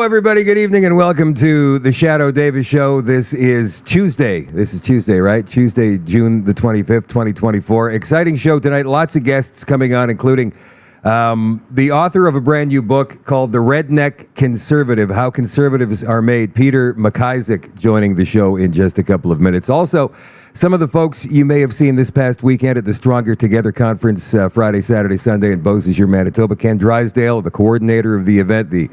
everybody. Good evening and welcome to the Shadoe Davis Show. This is Tuesday. Right? Tuesday, June the 25th, 2024. Exciting show tonight. Lots of guests coming on, including the author of a brand new book called The Redneck Conservative, How Conservatives Are Made, Peter McIsaac, joining the show in just a couple of minutes. Also, some of the folks you may have seen this past weekend at the Stronger Together conference, Friday, Saturday, Sunday in Beausejour, Manitoba. Ken Drysdale, the coordinator of the event, the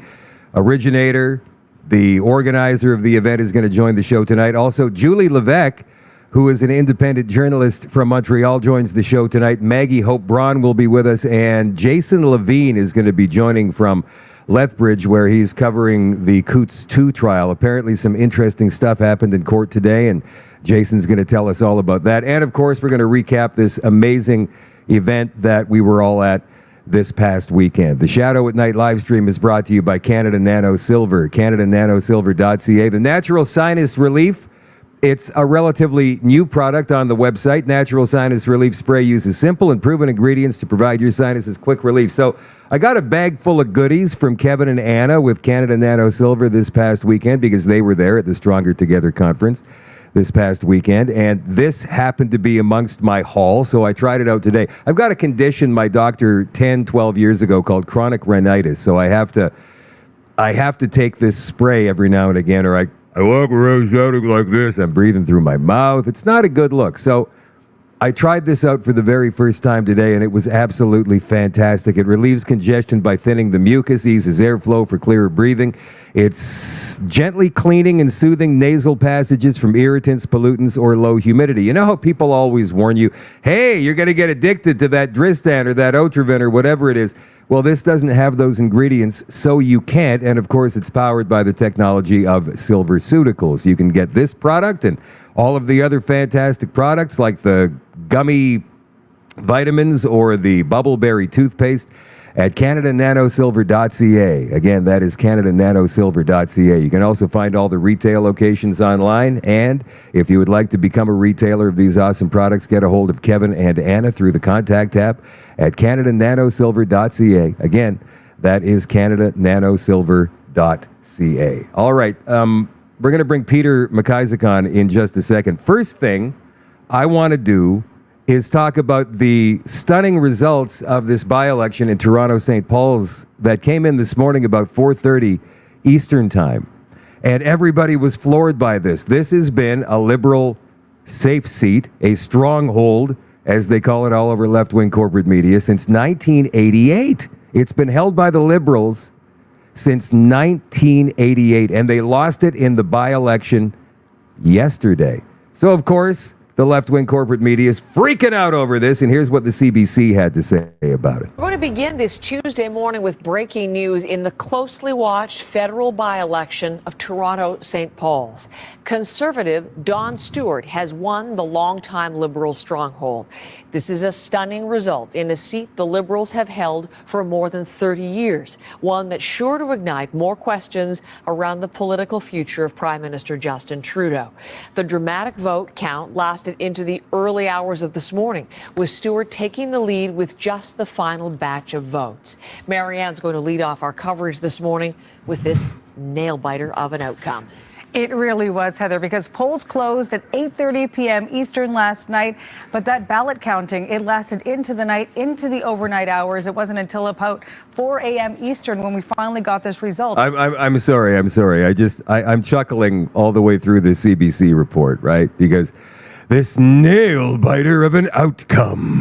originator, the organizer of the event, is going to join the show tonight. Also, Julie Levesque, who is an independent journalist from Montreal, joins the show tonight. Maggie Hope Braun will be with us, and Jason Levine is going to be joining from Lethbridge, where he's covering the Coutts 2 trial. Apparently some interesting stuff happened in court today, and Jason's going to tell us all about that. And of course, we're going to recap this amazing event that we were all at this past weekend. The Shadoe at Night live stream is brought to you by Canada Nano Silver, CanadaNanoSilver.ca. The natural sinus relief, it's a relatively new product on the website. Natural sinus relief spray uses simple and proven ingredients to provide your sinuses quick relief. So I got a bag full of goodies from Kevin and Anna with Canada Nano Silver this past weekend because they were there at the Stronger Together conference this past weekend, and this happened to be amongst my haul, so I tried it out today. I've got a condition my doctor 10, 12 years ago called chronic rhinitis, so I have to take this spray every now and again, or I walk around shouting like this. I'm breathing through my mouth. It's not a good look. So I tried this out for the very first time today, and it was absolutely fantastic. It relieves congestion by thinning the mucus, eases airflow for clearer breathing. It's gently cleaning and soothing nasal passages from irritants, pollutants, or low humidity. You know how people always warn you, hey, you're going to get addicted to that Dristan or that Otrivin or whatever it is. Well, this doesn't have those ingredients, so you can't. And of course, it's powered by the technology of SilverCeuticals. You can get this product and all of the other fantastic products like the gummy vitamins or the bubbleberry toothpaste at CanadaNanoSilver.ca. Again, that is CanadaNanoSilver.ca. You can also find all the retail locations online. And if you would like to become a retailer of these awesome products, get a hold of Kevin and Anna through the contact tab at CanadaNanoSilver.ca. Again, that is CanadaNanoSilver.ca. All right. We're going to bring Peter McIsaac on in just a second. First thing I want to do is talk about the stunning results of this by-election in Toronto St. Paul's that came in this morning about 4:30 Eastern Time. And everybody was floored by this. This has been a Liberal safe seat, a stronghold, as they call it all over left-wing corporate media, since 1988. It's been held by the Liberals since 1988, and they lost it in the by-election yesterday. So, of course, the left-wing corporate media is freaking out over this, and here's what the CBC had to say about it. We're going to begin this Tuesday morning with breaking news in the closely watched federal by-election of Toronto St. Paul's. Conservative Don Stewart has won the longtime Liberal stronghold. This is a stunning result in a seat the Liberals have held for more than 30 years, one that's sure to ignite more questions around the political future of Prime Minister Justin Trudeau. The dramatic vote count lasted into the early hours of this morning, with Stewart taking the lead with just the final batch of votes. Marianne's going to lead off our coverage this morning with this nail-biter of an outcome. It really was, Heather, because polls closed at 8:30 p.m. Eastern last night, but that ballot counting, it lasted into the night, into the overnight hours. It wasn't until about 4 a.m. Eastern when we finally got this result. I'm sorry. I'm chuckling all the way through the CBC report, right? Because this nail-biter of an outcome.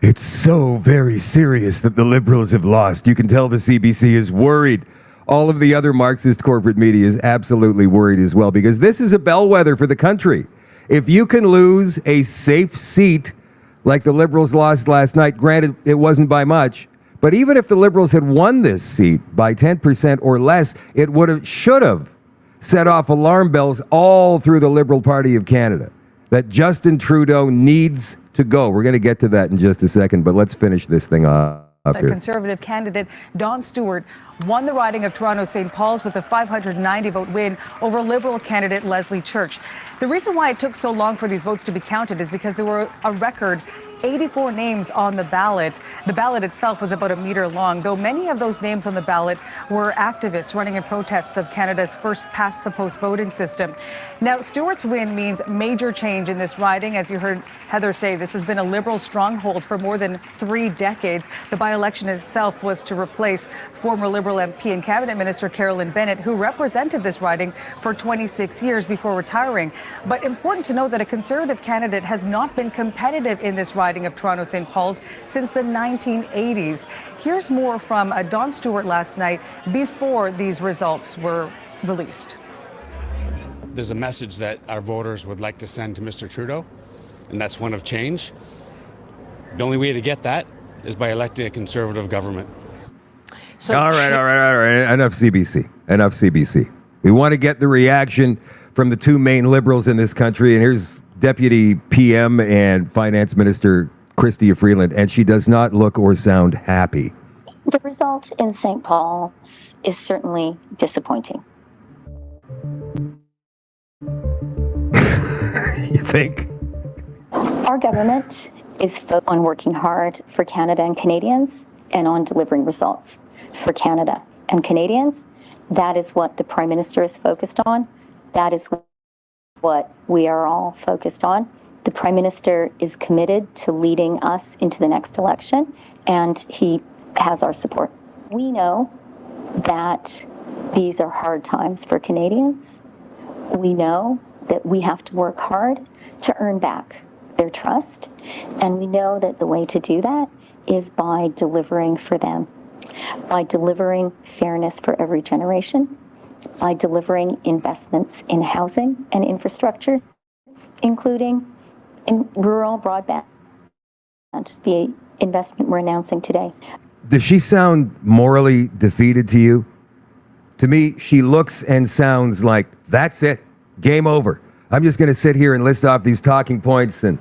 It's so very serious that the Liberals have lost. You can tell the CBC is worried. All of the other Marxist corporate media is absolutely worried as well, because this is a bellwether for the country. If you can lose a safe seat like the Liberals lost last night, granted, it wasn't by much, but even if the Liberals had won this seat by 10% or less, it should have set off alarm bells all through the Liberal Party of Canada that Justin Trudeau needs to go. We're going to get to that in just a second, but let's finish this thing off here. Conservative candidate Don Stewart won the riding of Toronto St. Paul's with a 590-vote win over Liberal candidate Leslie Church. The reason why it took so long for these votes to be counted is because there were a record 84 names on the ballot. The ballot itself was about a meter long, though many of those names on the ballot were activists running in protests of Canada's first past-the-post voting system. Now, Stewart's win means major change in this riding. As you heard Heather say, this has been a Liberal stronghold for more than 3 decades. The by-election itself was to replace former Liberal MP and Cabinet Minister Carolyn Bennett, who represented this riding for 26 years before retiring. But important to note that a Conservative candidate has not been competitive in this riding of Toronto St. Paul's since the 1980s. Here's more from Don Stewart last night before these results were released. There's a message that our voters would like to send to Mr. Trudeau, and that's one of change. The only way to get that is by electing a Conservative government. So all right. Enough CBC. We want to get the reaction from the two main Liberals in this country, and here's Deputy PM and Finance Minister Chrystia Freeland, and she does not look or sound happy. The result in St. Paul's is certainly disappointing. You think? Our government is focused on working hard for Canada and Canadians and on delivering results for Canada and Canadians. That is what the Prime Minister is focused on. That is what we are all focused on. The Prime Minister is committed to leading us into the next election, and he has our support. We know that these are hard times for Canadians. We know that we have to work hard to earn back their trust, and we know that the way to do that is by delivering for them, by delivering fairness for every generation, by delivering investments in housing and infrastructure, including in rural broadband, the investment we're announcing today. Does she sound morally defeated to you? To me, she looks and sounds like, that's it, game over. I'm just going to sit here and list off these talking points, and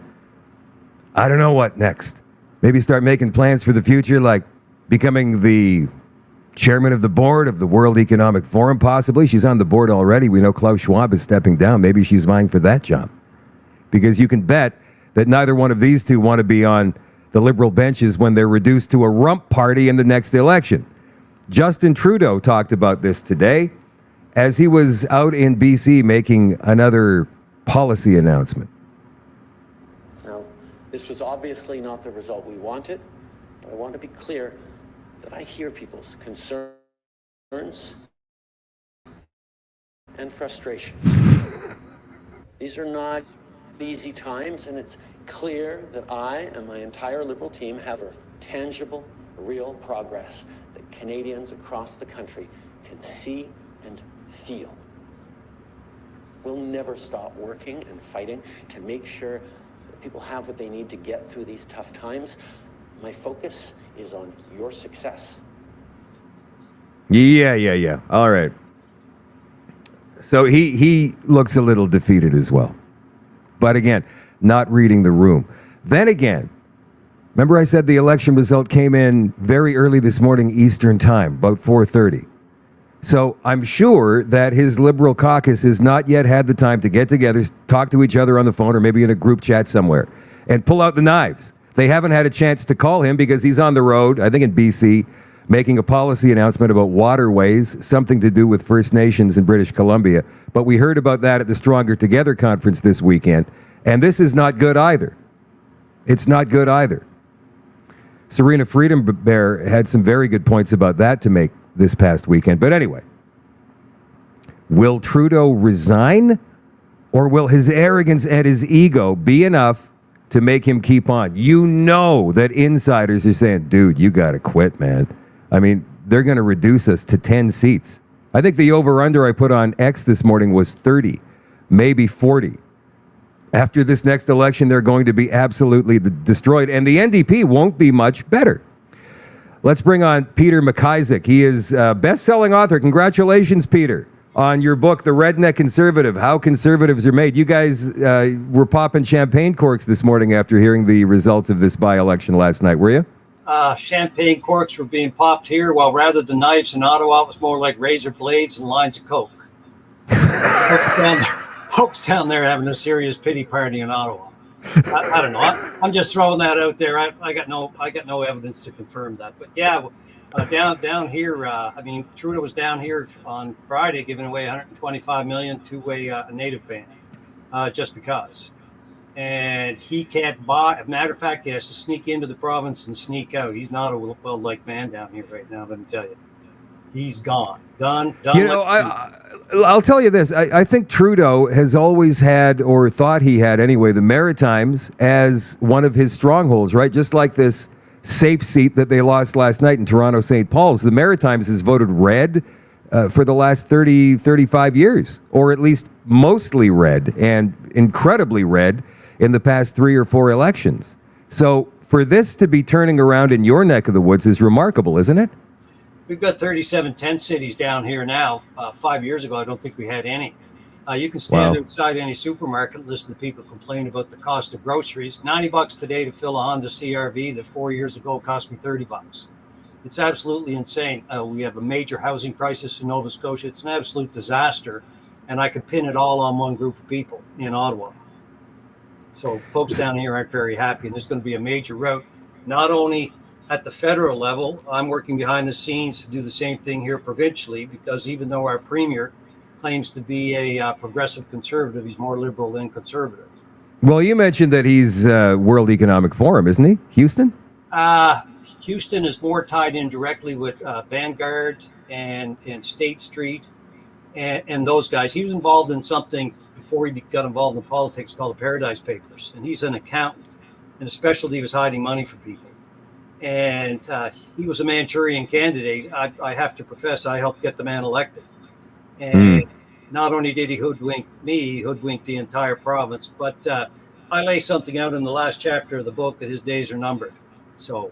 I don't know what next. Maybe start making plans for the future, like becoming the chairman of the board of the World Economic Forum, possibly. She's on the board already. We know Klaus Schwab is stepping down. Maybe she's vying for that job. Because you can bet that neither one of these two want to be on the Liberal benches when they're reduced to a rump party in the next election. Justin Trudeau talked about this today as he was out in BC making another policy announcement. Now, this was obviously not the result we wanted, but I want to be clear that I hear people's concerns and frustration. These are not easy times, and it's clear that I and my entire Liberal team have a tangible, real progress that Canadians across the country can see and feel. We'll never stop working and fighting to make sure that people have what they need to get through these tough times. My focus is on your success. Yeah. All right. So he looks a little defeated as well. But again, not reading the room. Then again, remember I said the election result came in very early this morning Eastern time, about 4:30. So I'm sure that his Liberal caucus has not yet had the time to get together, talk to each other on the phone or maybe in a group chat somewhere, and pull out the knives. They haven't had a chance to call him because he's on the road, I think in BC, making a policy announcement about waterways, something to do with First Nations in British Columbia. But we heard about that at the Stronger Together conference this weekend, and this is not good either. It's not good either. Serena Freedom Bear had some very good points about that to make this past weekend. But anyway, will Trudeau resign, or will his arrogance and his ego be enough to make him keep on? You know that insiders are saying, dude, you got to quit, man. I mean, they're going to reduce us to 10 seats. I think the over-under I put on X this morning was 30, maybe 40. After this next election, they're going to be absolutely destroyed, and the NDP won't be much better. Let's bring on Peter McIsaac. He is a best-selling author. Congratulations, Peter, on your book, The Redneck Conservative, How Conservatives Are Made. You guys were popping champagne corks this morning after hearing the results of this by-election last night, were you? Champagne corks were being popped here, while rather than knives in Ottawa, it was more like razor blades and lines of coke. Folks down there having a serious pity party in Ottawa. I don't know. I'm just throwing that out there. I got no evidence to confirm that. But yeah, down here. I mean, Trudeau was down here on Friday giving away 125 million to a native band, just because. And he can't buy. As a matter of fact, he has to sneak into the province and sneak out. He's not a well-liked man down here right now. Let me tell you, he's gone, done. You know, I'll tell you this. I think Trudeau has always had, or thought he had anyway, the Maritimes as one of his strongholds, right? Just like this safe seat that they lost last night in Toronto St. Paul's. The Maritimes has voted red for the last 30, 35 years, or at least mostly red and incredibly red in the past 3 or 4 elections. So for this to be turning around in your neck of the woods is remarkable, isn't it? We've got 37 tent cities down here now. 5 years ago, I don't think we had any. You can stand outside any supermarket and listen to people complain about the cost of groceries. $90 today to fill a Honda CRV that 4 years ago cost me $30. It's absolutely insane. We have a major housing crisis in Nova Scotia. It's an absolute disaster, and I could pin it all on one group of people in Ottawa. So folks down here aren't very happy, and there's going to be a major rout, not only at the federal level. I'm working behind the scenes to do the same thing here provincially, because even though our premier claims to be a progressive conservative, he's more liberal than conservative. Well, you mentioned that he's World Economic Forum, isn't he? Houston? Houston is more tied in directly with Vanguard and State Street and those guys. He was involved in something before he got involved in politics called the Paradise Papers, and he's an accountant, and especially he was hiding money from people. And he was a Manchurian candidate. I have to profess, I helped get the man elected. And not only did he hoodwink me, he hoodwinked the entire province. But I lay something out in the last chapter of the book that his days are numbered. So,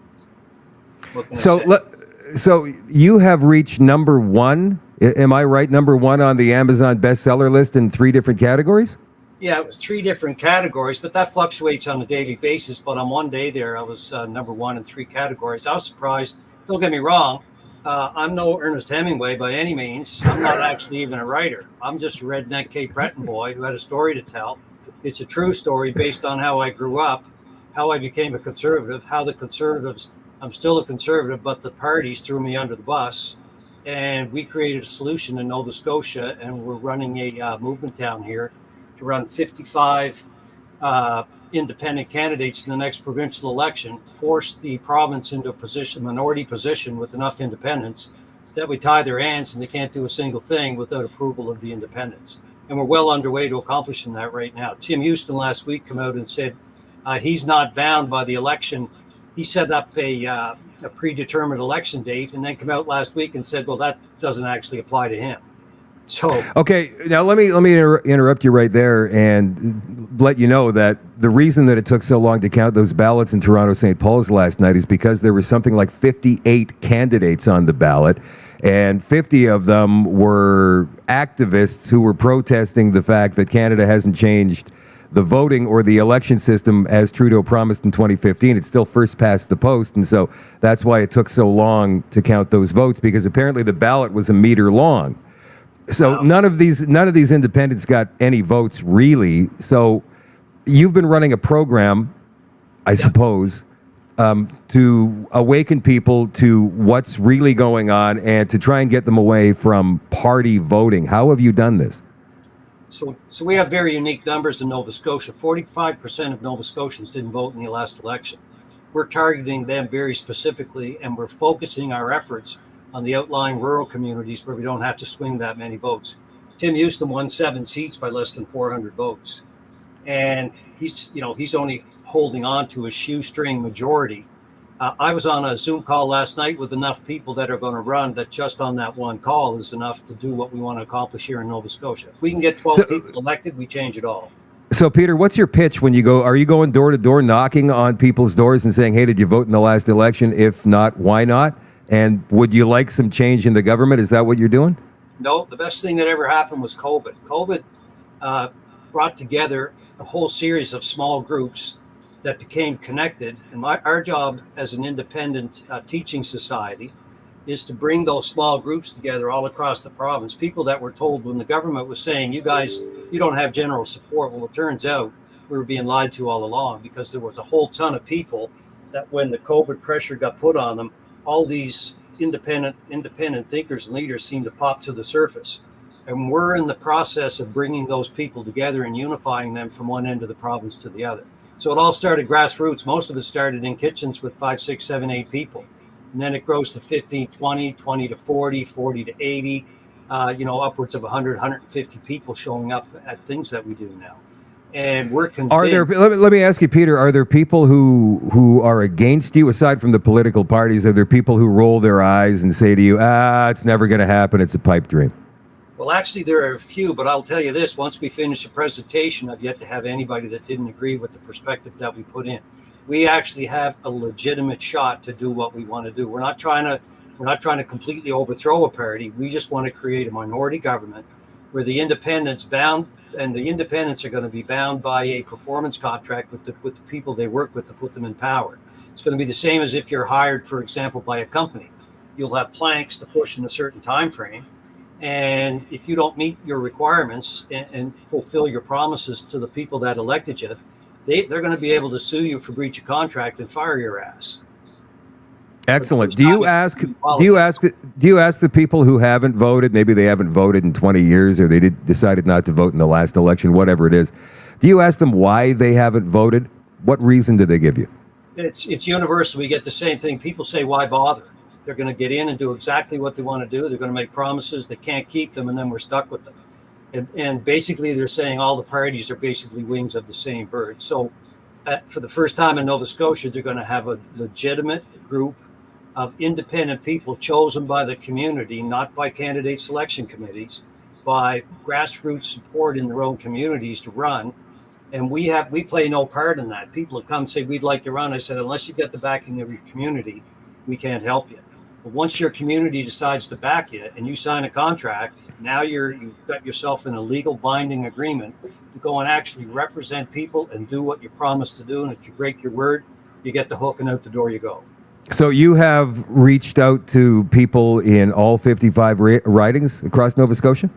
what can I say? So you have reached number one. Am I right? Number one on the Amazon bestseller list in 3 different categories? Yeah, it was 3 different categories, but that fluctuates on a daily basis. But on one day there, I was number 1 in 3 categories. I was surprised. Don't get me wrong. I'm no Ernest Hemingway by any means. I'm not actually even a writer. I'm just a redneck Cape Breton boy who had a story to tell. It's a true story based on how I grew up, how I became a conservative, how the conservatives, I'm still a conservative, but the parties threw me under the bus. And we created a solution in Nova Scotia, and we're running a movement down here to run 55 independent candidates in the next provincial election, force the province into a minority position with enough independents that we tie their hands and they can't do a single thing without approval of the independents. And we're well underway to accomplishing that right now. Tim Houston last week came out and said he's not bound by the election. He set up a predetermined election date and then come out last week and said, well, that doesn't actually apply to him. So okay, now let me interrupt you right there and let you know that the reason that it took so long to count those ballots in Toronto St. Paul's last night is because there was something like 58 candidates on the ballot, and 50 of them were activists who were protesting the fact that Canada hasn't changed the voting or the election system as Trudeau promised in 2015. It's still first past the post, and so that's why it took so long to count those votes, because apparently the ballot was a meter long. So none of these independents got any votes, really. So you've been running a program, I suppose, to awaken people to what's really going on and to try and get them away from party voting. How have you done this? So we have very unique numbers in Nova Scotia. 45% of Nova Scotians didn't vote in the last election. We're targeting them very specifically, and we're focusing our efforts on the outlying rural communities where we don't have to swing that many votes. Tim Houston won 7 seats by less than 400 votes. And he's only holding on to a shoestring majority. I was on a Zoom call last night with enough people that are going to run that just on that one call is enough to do what we want to accomplish here in Nova Scotia. If we can get 12 people elected, we change it all. So, Peter, what's your pitch when you go? Are you going door to door knocking on people's doors and saying, hey, did you vote in the last election? If not, why not? And would you like some change in the government? Is that what you're doing? No, the best thing that ever happened was COVID. COVID brought together a whole series of small groups that became connected. And our job as an independent teaching society is to bring those small groups together all across the province. People that were told when the government was saying, you guys, you don't have general support. Well, it turns out we were being lied to all along, because there was a whole ton of people that when the COVID pressure got put on them, all these independent thinkers and leaders seemed to pop to the surface. And we're in the process of bringing those people together and unifying them from one end of the province to the other. So it all started grassroots. Most of it started in kitchens with 5, 6, 7, 8 people. And then it grows to 15, 20, 20 to 40, 40 to 80, upwards of 100, 150 people showing up at things that we do now. And we're convinced. Are there? Let me ask you, Peter. Are there people who are against you, aside from the political parties? Are there people who roll their eyes and say to you, it's never going to happen, it's a pipe dream"? Well, actually, there are a few, but I'll tell you this: once we finish the presentation, I've yet to have anybody that didn't agree with the perspective that we put in. We actually have a legitimate shot to do what we want to do. We're not trying to completely overthrow a party. We just want to create a minority government where the independents are going to be bound by a performance contract with the people they work with to put them in power. It's going to be the same as if you're hired, for example, by a company. You'll have planks to push in a certain time frame, and if you don't meet your requirements and fulfill your promises to the people that elected you, they're going to be able to sue you for breach of contract and fire your ass. Excellent. Do you ask the people who haven't voted, maybe they haven't voted in 20 years or they decided not to vote in the last election, whatever it is, do you ask them why they haven't voted? What reason do they give you? It's universal. We get the same thing. People say, why bother? They're going to get in and do exactly what they want to do. They're going to make promises. They can't keep them, and then we're stuck with them. And basically, they're saying all the parties are basically wings of the same bird. So for the first time in Nova Scotia, they're going to have a legitimate group of independent people chosen by the community, not by candidate selection committees, by grassroots support in their own communities to run. And we play no part in that. People have come and say, we'd like to run. I said, unless you get the backing of your community, we can't help you. But once your community decides to back you and you sign a contract, now you've got yourself in a legal binding agreement to go and actually represent people and do what you promised to do. And if you break your word, you get the hook and out the door you go. So you have reached out to people in all 55 ridings across Nova Scotia?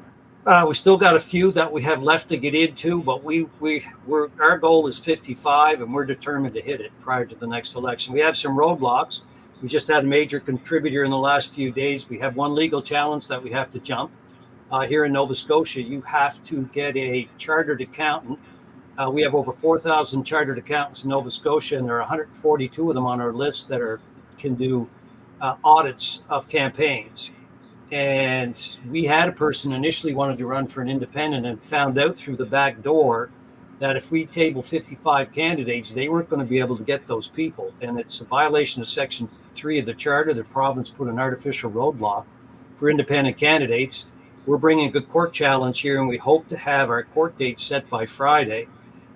We still got a few that we have left to get into, but our goal is 55, and we're determined to hit it prior to the next election. We have some roadblocks. We just had a major contributor in the last few days. We have one legal challenge that we have to jump. Here in Nova Scotia, you have to get a chartered accountant. We have over 4,000 chartered accountants in Nova Scotia, and there are 142 of them on our list that can do audits of campaigns. And we had a person initially wanted to run for an independent and found out through the back door that if we table 55 candidates, they weren't going to be able to get those people. And it's a violation of Section 3 of the Charter. The province put an artificial roadblock for independent candidates. We're bringing a court challenge here, and we hope to have our court date set by Friday.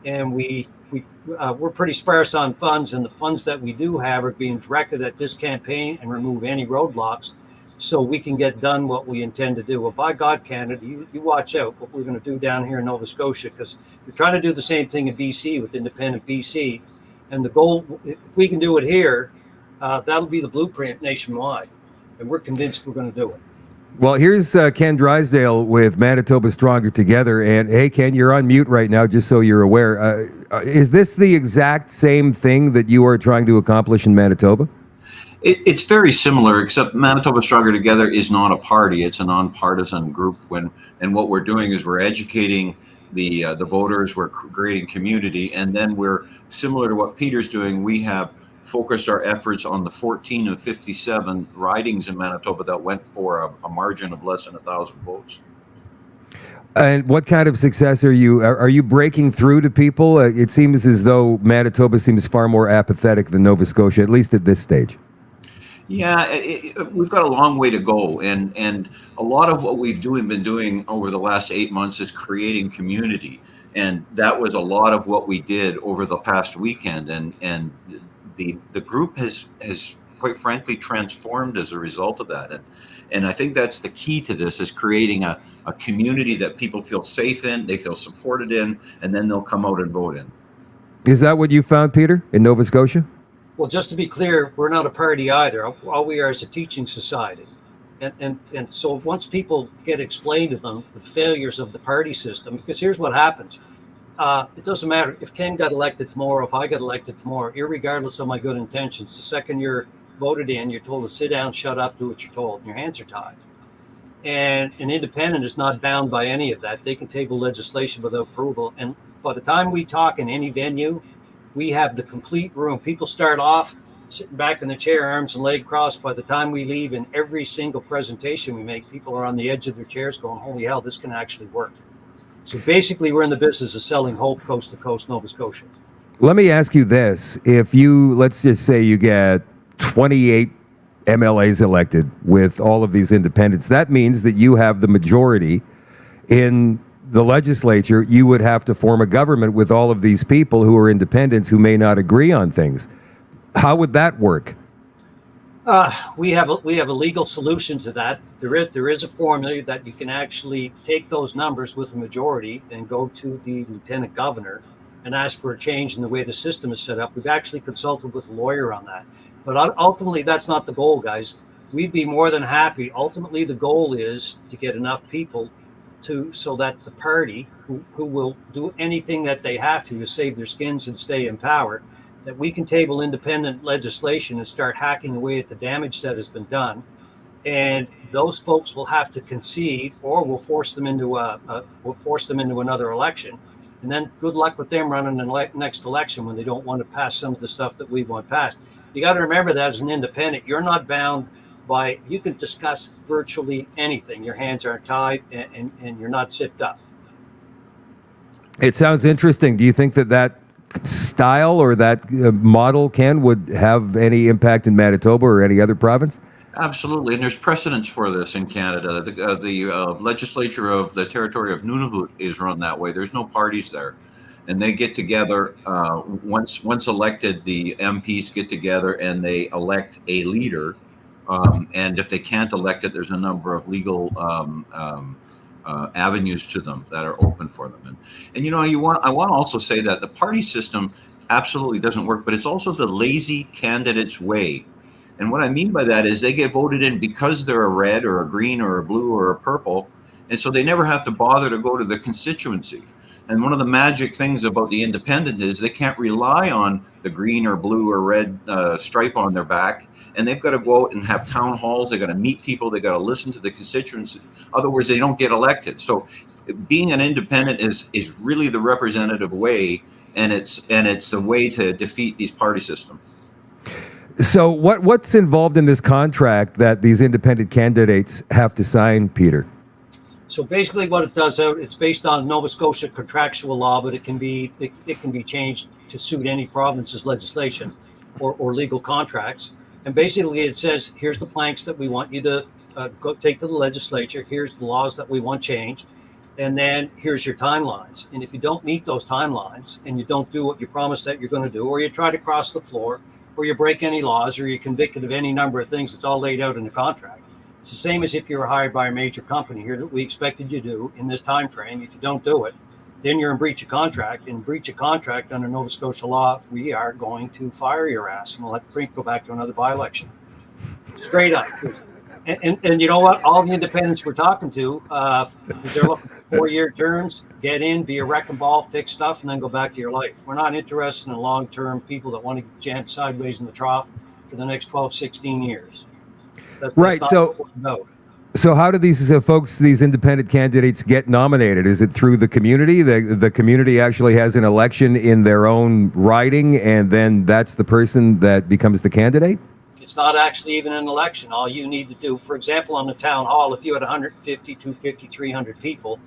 And we're pretty sparse on funds, and the funds that we do have are being directed at this campaign and remove any roadblocks so we can get done what we intend to do. Well, by God, Canada, you watch out what we're going to do down here in Nova Scotia, because we're trying to do the same thing in BC with independent BC. And the goal, if we can do it here, that'll be the blueprint nationwide. And we're convinced we're going to do it. Well, here's Ken Drysdale with Manitoba Stronger Together. And hey, Ken, you're on mute right now, just so you're aware. Is this the exact same thing that you are trying to accomplish in Manitoba? It's very similar, except Manitoba Stronger Together is not a party. It's a nonpartisan group. And what we're doing is we're educating the voters, we're creating community, and then we're similar to what Peter's doing. We have focused our efforts on the 14 of 57 ridings in Manitoba that went for a margin of less than 1,000 votes. And what kind of success are you breaking through to people? It seems as though Manitoba seems far more apathetic than Nova Scotia, at least at this stage. Yeah, we've got a long way to go, and a lot of what we've been doing over the last 8 months is creating community, and that was a lot of what we did over the past weekend, and the group has quite frankly transformed as a result of that, and I think that's the key to this, is creating a community that people feel safe in, they feel supported in, and then they'll come out and vote in. Is that what you found, Peter, in Nova Scotia? Well, just to be clear, we're not a party either. All we are is a teaching society. And so once people get explained to them the failures of the party system, because here's what happens. It doesn't matter if Ken got elected tomorrow, if I got elected tomorrow, irregardless of my good intentions. The second you're voted in, you're told to sit down, shut up, do what you're told, and your hands are tied. And an independent is not bound by any of that. They can table legislation without approval. And by the time we talk in any venue, we have the complete room. People start off sitting back in the chair, arms and legs crossed. By the time we leave, in every single presentation we make, people are on the edge of their chairs going, holy hell, this can actually work. So basically, we're in the business of selling hope coast to coast, Nova Scotia. Let me ask you this. If you, let's just say you get 28 MLAs elected with all of these independents, that means that you have the majority in the legislature. You would have to form a government with all of these people who are independents who may not agree on things. How would that work? We have a legal solution to that. There is a formula that you can actually take those numbers with a majority and go to the lieutenant governor and ask for a change in the way the system is set up. We've actually consulted with a lawyer on that. But ultimately, that's not the goal, guys. We'd be more than happy. Ultimately, the goal is to get enough people so that the party who will do anything that they have to save their skins and stay in power, that we can table independent legislation and start hacking away at the damage that has been done. And those folks will have to concede, or we'll force them into another election. And then good luck with them running the next election when they don't want to pass some of the stuff that we want passed. You got to remember that as an independent, you're not bound by, you can discuss virtually anything. Your hands aren't tied and you're not zipped up. It sounds interesting. Do you think that style or that model, Ken, would have any impact in Manitoba or any other province? Absolutely, and there's precedence for this in Canada. The legislature of the territory of Nunavut is run that way. There's no parties there, and they get together once elected. The MPs get together and they elect a leader. And if they can't elect it, there's a number of legal avenues to them that are open for them. And I want to also say that the party system absolutely doesn't work, but it's also the lazy candidate's way. And what I mean by that is they get voted in because they're a red or a green or a blue or a purple. And so they never have to bother to go to the constituency. And one of the magic things about the independent is they can't rely on the green or blue or red stripe on their back. And they've got to go out and have town halls. They've got to meet people. They've got to listen to the constituents. Other words, they don't get elected. So being an independent is really the representative way, and it's the way to defeat these party system. So what's involved in this contract that these independent candidates have to sign, Peter? So basically what it does out, it's based on Nova Scotia contractual law, but it can be changed to suit any province's legislation or legal contracts. And basically it says, here's the planks that we want you to go take to the legislature. Here's the laws that we want changed. And then here's your timelines. And if you don't meet those timelines and you don't do what you promised that you're going to do, or you try to cross the floor, or you break any laws, or you're convicted of any number of things, it's all laid out in the contract. It's the same as if you were hired by a major company here that we expected you to do in this time frame. If you don't do it, then you're in breach of contract. In breach of contract under Nova Scotia law, we are going to fire your ass, and we'll have to go back to another by-election. Straight up. And you know what? All the independents we're talking to, they're looking for 4-year terms, get in, be a wrecking ball, fix stuff, and then go back to your life. We're not interested in long-term people that want to get jammed sideways in the trough for the next 12, 16 years. That's right. So how do these folks, these independent candidates, get nominated? Is it through the community? The community actually has an election in their own riding, and then that's the person that becomes the candidate? It's not actually even an election. All you need to do, for example, on the town hall, if you had 150, 250, 300 people,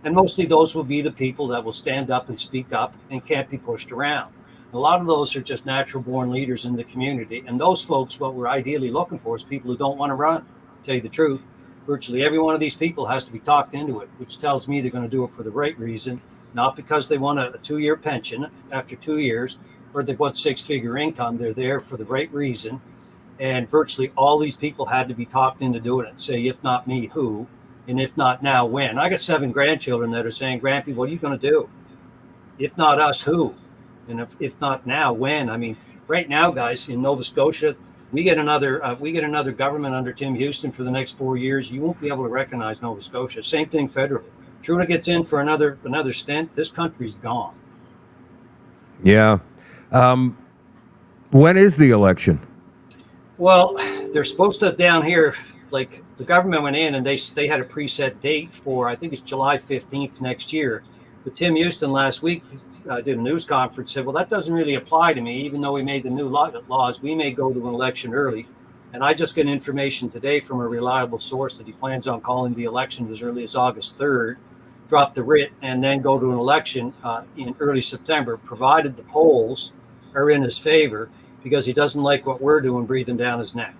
and mostly those will be the people that will stand up and speak up and can't be pushed around. A lot of those are just natural born leaders in the community. And those folks, what we're ideally looking for is people who don't want to run. To tell you the truth, virtually every one of these people has to be talked into it, which tells me they're going to do it for the right reason, not because they want a 2-year pension after 2 years, or they want 6-figure income. They're there for the right reason. And virtually all these people had to be talked into doing it. Say, if not me, who? And if not now, when? I got 7 grandchildren that are saying, Grampy, what are you going to do? If not us, who? And if not now, when? I mean, right now, guys, in Nova Scotia, we get another government under Tim Houston for the next 4 years. You won't be able to recognize Nova Scotia. Same thing federally. Trudeau gets in for another stint, this country's gone. Yeah. When is the election? Well, they're supposed to down here, like the government went in and they had a preset date for, I think it's July 15th next year. But Tim Houston last week did a news conference, said, well, that doesn't really apply to me, even though we made the new laws. We may go to an election early. And I just got information today from a reliable source that he plans on calling the election as early as August 3rd, drop the writ, and then go to an election in early September, provided the polls are in his favor, because he doesn't like what we're doing breathing down his neck.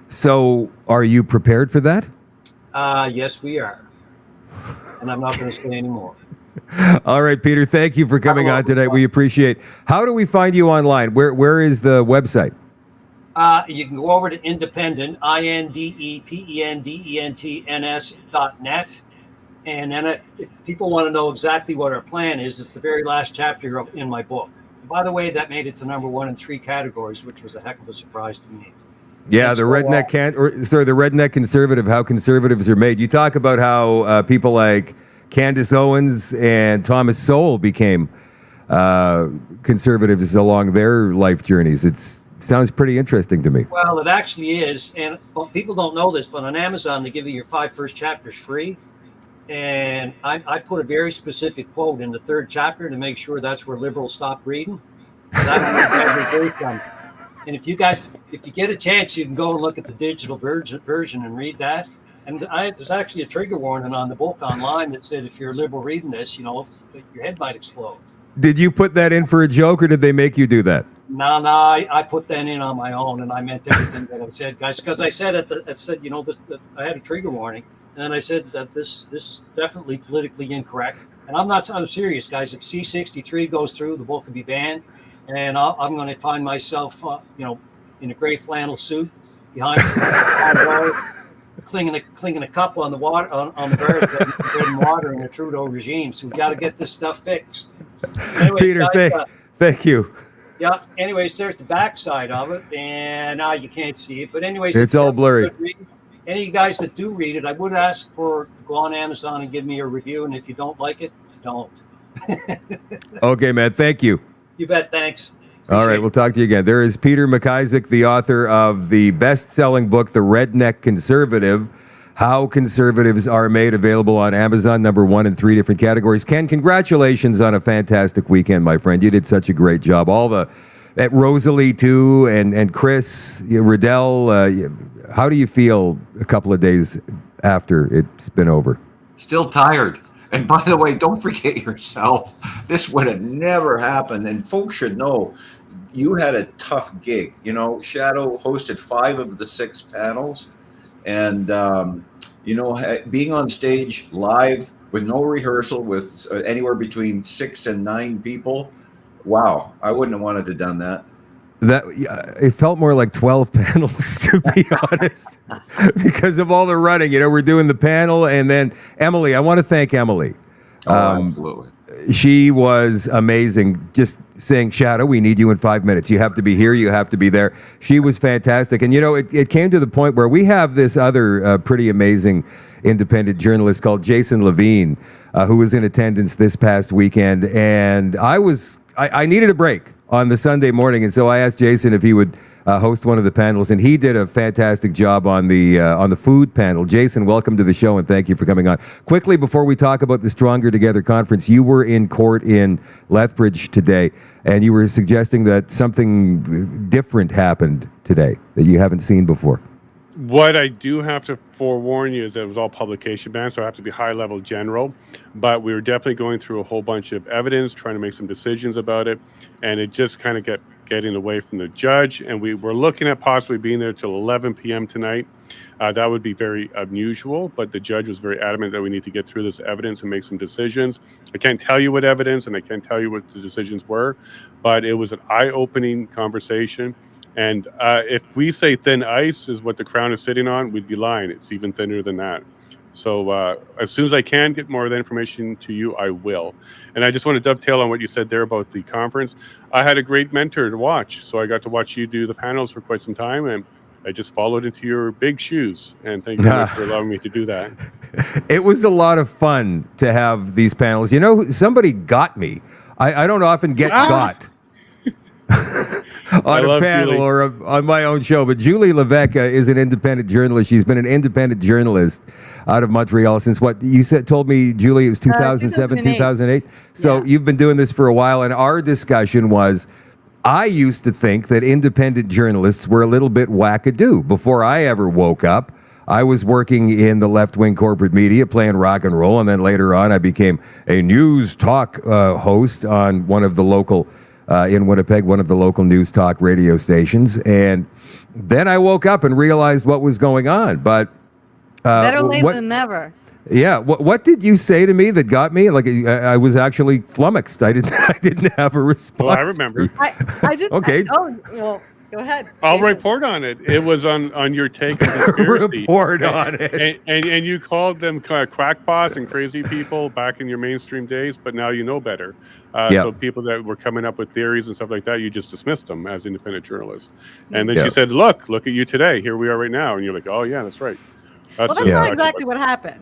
So are you prepared for that? Yes, we are. And I'm not going to say any more. All right, Peter, thank you for coming on today. We appreciate. How do we find you online? Where is the website? You can go over to independent, INDEPENDENTNS.net. And then if people want to know exactly what our plan is, it's the very last chapter in my book. By the way, that made it to number 1 in 3 categories, which was a heck of a surprise to me. Yeah, the redneck conservative, how conservatives are made. You talk about how people like Candace Owens and Thomas Sowell became conservatives along their life journeys. It sounds pretty interesting to me. Well, it actually is. And people don't know this, but on Amazon, they give you your 5 first chapters free. And I put a very specific quote in the 3rd chapter to make sure that's where liberals stop reading. And if you get a chance, you can go and look at the digital version and read that. And there's actually a trigger warning on the book online that said if you're a liberal reading this, your head might explode. Did you put that in for a joke, or did they make you do that? No, I put that in on my own, and I meant everything that I said, guys, because I said I had a trigger warning. And I said that this is definitely politically incorrect. And I'm serious, guys. If C-63 goes through, the book could be banned. And I'm going to find myself, in a gray flannel suit behind clinging a cup on the water on the barricade, bread and water in the Trudeau regime. So we got to get this stuff fixed. Anyways, Peter, guys, thank you. Yeah. Anyways, there's the backside of it, and you can't see it. But anyways, it's all blurry. Any of you guys that do read it, I would ask to go on Amazon and give me a review. And if you don't like it, don't. Okay, man. Thank you. You bet. Thanks. All right. We'll talk to you again. There is Peter McIsaac, the author of the best-selling book, The Redneck Conservative, How Conservatives Are Made, available on Amazon, number 1 in 3 different categories. Ken, congratulations on a fantastic weekend, my friend. You did such a great job. At Rosalie, too, and Chris, Riddell, how do you feel a couple of days after it's been over? Still tired. And by the way, don't forget yourself. This would have never happened. And folks should know you had a tough gig. Shadow hosted 5 of the 6 panels. And, being on stage live with no rehearsal with anywhere between 6 and 9 people. Wow. I wouldn't have wanted to have done that. It felt more like 12 panels, to be honest, because of all the running. We're doing the panel, and then Emily. I want to thank Emily. Absolutely. She was amazing. Just saying, Shadow, we need you in 5 minutes. You have to be here. You have to be there. She was fantastic. And, it came to the point where we have this other pretty amazing independent journalist called Jason Levine, who was in attendance this past weekend. And I needed a break on the Sunday morning, and so I asked Jason if he would host one of the panels, and he did a fantastic job on the food panel. Jason, welcome to the show, and thank you for coming on. Quickly, before we talk about the Stronger Together conference, you were in court in Lethbridge today, and you were suggesting that something different happened today that you haven't seen before. What I do have to forewarn you is that it was all publication banned, so I have to be high-level general. But we were definitely going through a whole bunch of evidence, trying to make some decisions about it, and it just kind of kept getting away from the judge. And we were looking at possibly being there till 11 p.m. tonight. That would be very unusual, but the judge was very adamant that we need to get through this evidence and make some decisions. I can't tell you what evidence, and I can't tell you what the decisions were, but it was an eye-opening conversation. And if we say thin ice is what the Crown is sitting on, we'd be lying. It's even thinner than that. So as soon as I can get more of that information to you, I will. And I just want to dovetail on what you said there about the conference. I had a great mentor to watch. So I got to watch you do the panels for quite some time. And I just followed into your big shoes, and thank you very much for allowing me to do that. It was a lot of fun to have these panels. You know, somebody got me. I don't often get got on a panel Julie. or on my own show, but Julie Levesque is an independent journalist. She's been an independent journalist out of Montreal since what you told me, Julie, it was 2007, 2008. So you've been doing this for a while, and our discussion was, I used to think that independent journalists were a little bit wackadoo. Before I ever woke up, I was working in the left-wing corporate media, playing rock and roll, and then later on I became a news talk host on one of the local, in Winnipeg, one of the local news talk radio stations. And then I woke up and realized what was going on. But better late than never. Yeah, what did you say to me that got me? Like I was actually flummoxed. I didn't have a response. Well, I remember. I just Okay. Well, go ahead. I'll Jason. report on it. It was on your take on conspiracy. Report on it. And you called them crackpots and crazy people back in your mainstream days, but now you know better. So people that were coming up with theories and stuff like that, you just dismissed them as independent journalists. And then she said, look at you today. Here we are right now. And you're like, oh, yeah, that's right. That's not exactly what happened.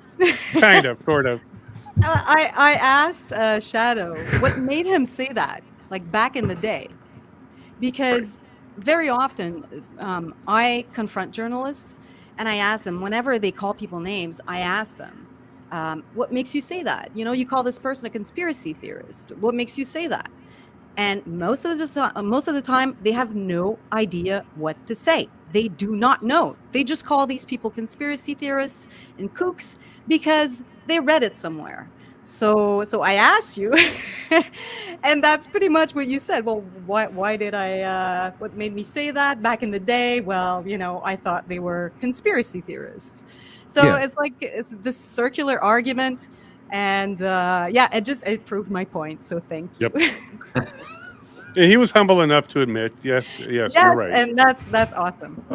Kind of, sort of. I asked Shadow what made him say that, like back in the day, because very often I confront journalists and I ask them, whenever they call people names, I ask them, what makes you say that? You know, you call this person a conspiracy theorist. What makes you say that? And most of the time, they have no idea what to say. They do not know. They just call these people conspiracy theorists and kooks because they read it somewhere. So I asked you, and that's pretty much what you said. Well, why did I? What made me say that back in the day? Well, you know, I thought they were conspiracy theorists. So it's like it's this circular argument. And it proved my point. So thank you. Yep. And he was humble enough to admit, yes, you're right. And that's awesome.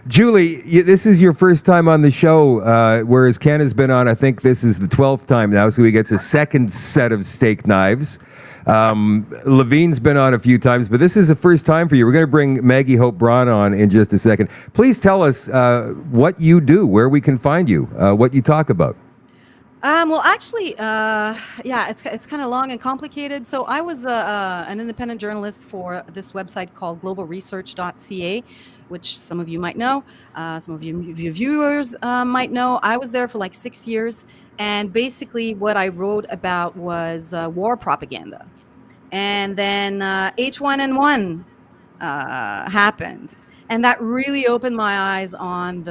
Julie, this is your first time on the show, whereas Ken has been on, I think this is the 12th time now, so he gets a second set of steak knives. Levine's been on a few times, but this is the first time for you. We're going to bring Maggie Hope Braun on in just a second. Please tell us what you do, where we can find you, what you talk about. Well, actually, it's kind of long and complicated. So I was an independent journalist for this website called globalresearch.ca, which some of you might know. Some of you viewers might know. I was there for like 6 years. And basically what I wrote about was war propaganda. And then H1N1 happened. And that really opened my eyes on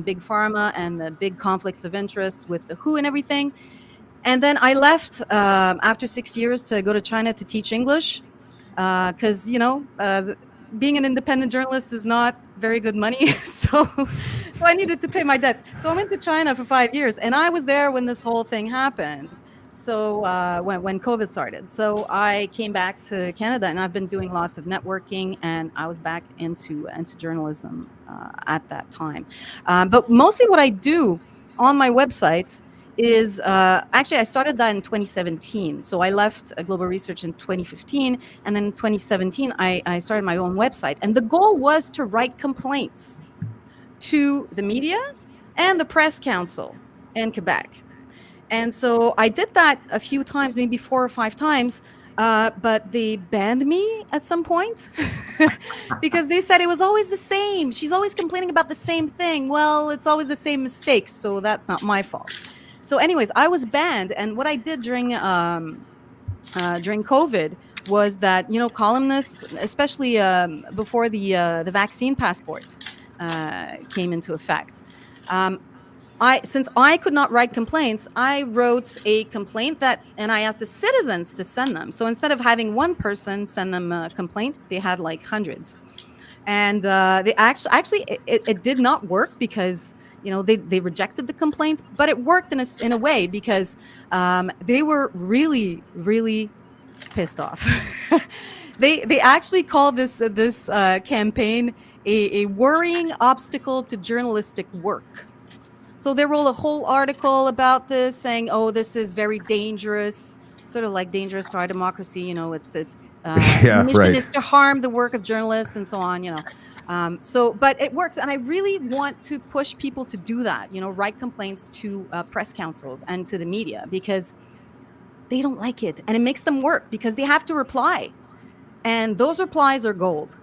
big pharma and the big conflicts of interest with the WHO and everything. And then I left after 6 years to go to China to teach English because, being an independent journalist is not very good money. So I needed to pay my debts. So I went to China for 5 years, and I was there when this whole thing happened. So when COVID started, so I came back to Canada, and I've been doing lots of networking, and I was back into journalism at that time. But mostly what I do on my website is actually I started that in 2017. So I left Global Research in 2015, and then in 2017 I started my own website, and the goal was to write complaints to the media and the Press Council in Quebec. And so I did that a few times, maybe 4 or 5 times, but they banned me at some point because they said it was always the same. She's always complaining about the same thing. Well, it's always the same mistakes, so that's not my fault. So anyways, I was banned. And what I did during COVID was that, columnists, especially before the vaccine passport came into effect, since I could not write complaints, I wrote a complaint and I asked the citizens to send them. So instead of having one person send them a complaint, they had like hundreds. And they actually it did not work because, they rejected the complaint, but it worked in a way because they were really, really pissed off. They actually called this campaign a worrying obstacle to journalistic work. So they wrote a whole article about this saying, oh, this is very dangerous, sort of like dangerous to our democracy. Its mission is to harm the work of journalists and so on, But it works, and I really want to push people to do that. Write complaints to press councils and to the media because they don't like it, and it makes them work because they have to reply, and those replies are gold.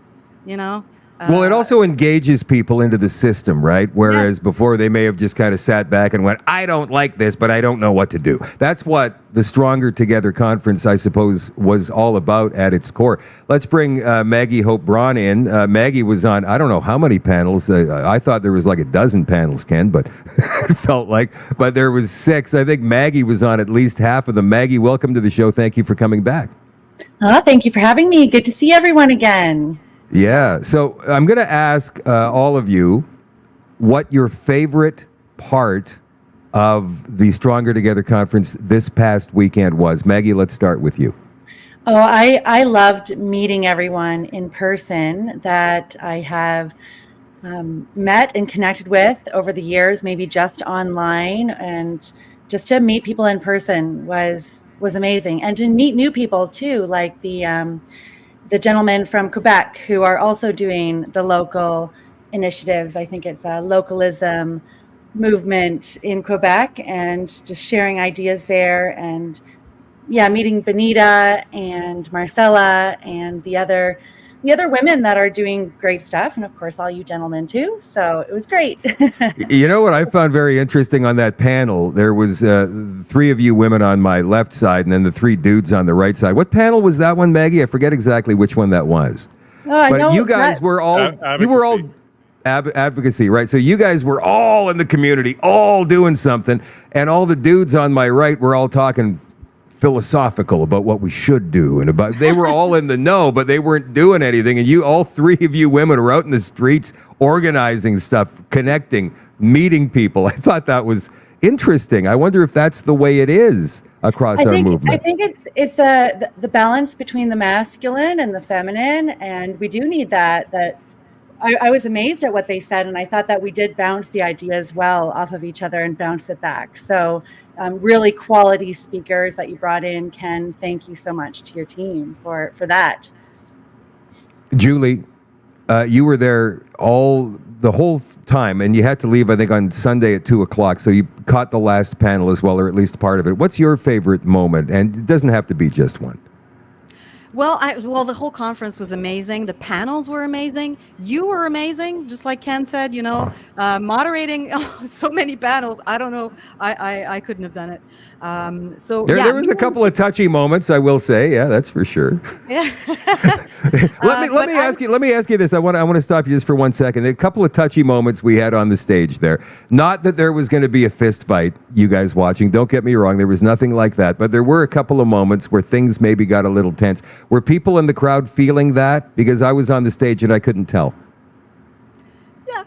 Well, it also engages people into the system, right? Whereas Yes. before they may have just kind of sat back and went, I don't like this, but I don't know what to do. That's what the Stronger Together conference, I suppose, was all about at its core. Let's bring Maggie Hope Braun in. Maggie was on, I don't know how many panels. I thought there was like a dozen panels, Ken, but it felt like. But there was 6. I think Maggie was on at least half of them. Maggie, welcome to the show. Thank you for coming back. Oh, thank you for having me. Good to see everyone again. Yeah. So I'm going to ask all of you what your favorite part of the Stronger Together conference this past weekend was. Maggie, let's start with you. Oh, I loved meeting everyone in person that I have met and connected with over the years, maybe just online, and just to meet people in person was amazing. And to meet new people too, like the gentlemen from Quebec who are also doing the local initiatives. I think it's a localism movement in Quebec, and just sharing ideas there. And yeah, meeting Benita and Marcella and the other women that are doing great stuff, and of course all you gentlemen too. So it was great. You know what I found very interesting on that panel? There was 3 of you women on my left side and then the 3 dudes on the right side. What panel was that one, Maggie? I forget exactly which one that was. I But know you guys that- were all, Advocacy. you were all advocacy, right? So you guys were all in the community, all doing something, and all the dudes on my right were all talking philosophical about what we should do, and about they were all in the know, but they weren't doing anything. And you, all 3 of you women, were out in the streets organizing stuff, connecting, meeting people. I thought that was interesting. I wonder if that's the way it is across our movement. I think it's the balance between the masculine and the feminine, and we do need that. I was amazed at what they said, and I thought that we did bounce the ideas well off of each other and bounce it back. So really quality speakers that you brought in. Ken, thank you so much to your team for that. Julie, you were there the whole time, and you had to leave, I think, on Sunday at 2:00. So you caught the last panel as well, or at least part of it. What's your favorite moment? And it doesn't have to be just one. Well, the whole conference was amazing. The panels were amazing. You were amazing, just like Ken said. Moderating so many panels. I don't know. I couldn't have done it. There was a couple of touchy moments, I will say. Yeah, that's for sure. Yeah. Let me ask you this. I want to stop you just for 1 second. A couple of touchy moments we had on the stage there. Not that there was going to be a fist fight, you guys watching. Don't get me wrong. There was nothing like that. But there were a couple of moments where things maybe got a little tense. Were people in the crowd feeling that? Because I was on the stage and I couldn't tell. Yeah.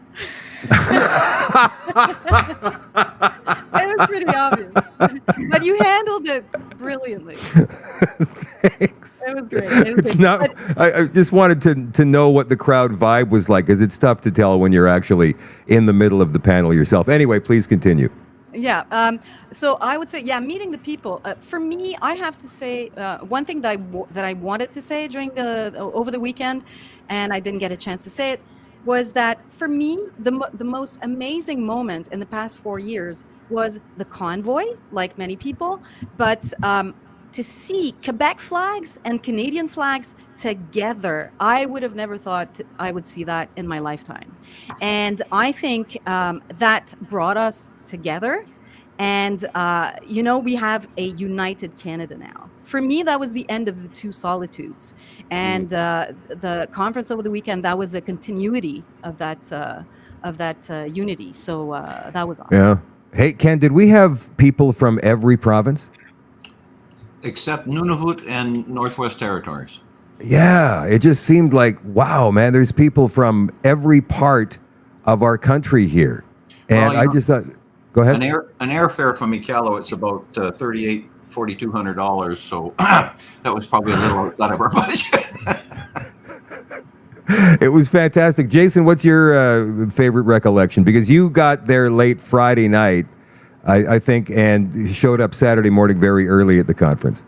It was pretty obvious. But you handled it brilliantly. Thanks. It was great. It was It's great. not, I just wanted to know what the crowd vibe was like, because it's tough to tell when you're actually in the middle of the panel yourself. Anyway, please continue. Yeah. So I would say, meeting the people. For me, I have to say one thing that I wanted to say over the weekend, and I didn't get a chance to say it, was that for me, the most amazing moment in the past 4 years was the convoy, like many people, but to see Quebec flags and Canadian flags together, I would have never thought I would see that in my lifetime. And I think that brought us together. And, we have a united Canada now. For me, that was the end of the 2 solitudes. And the conference over the weekend, that was a continuity of that unity. So that was awesome. Yeah. Hey, Ken, did we have people from every province? Except Nunavut and Northwest Territories. Yeah, it just seemed like, wow, man, there's people from every part of our country here. And I just thought, go ahead. An airfare from Iqaluit's about $4,200. So that was probably a little outside of our budget. It was fantastic. Jason, what's your favorite recollection? Because you got there late Friday night, I think, and showed up Saturday morning very early at the conference.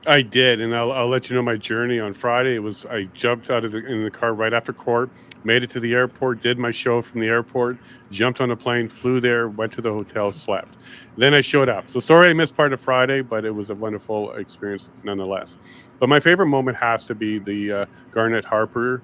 I did, and I'll let you know my journey on Friday. I jumped out of in the car right after court, made it to the airport, did my show from the airport, jumped on a plane, flew there, went to the hotel, slept. Then I showed up. So sorry I missed part of Friday, but it was a wonderful experience nonetheless. But my favorite moment has to be the Garnet Harper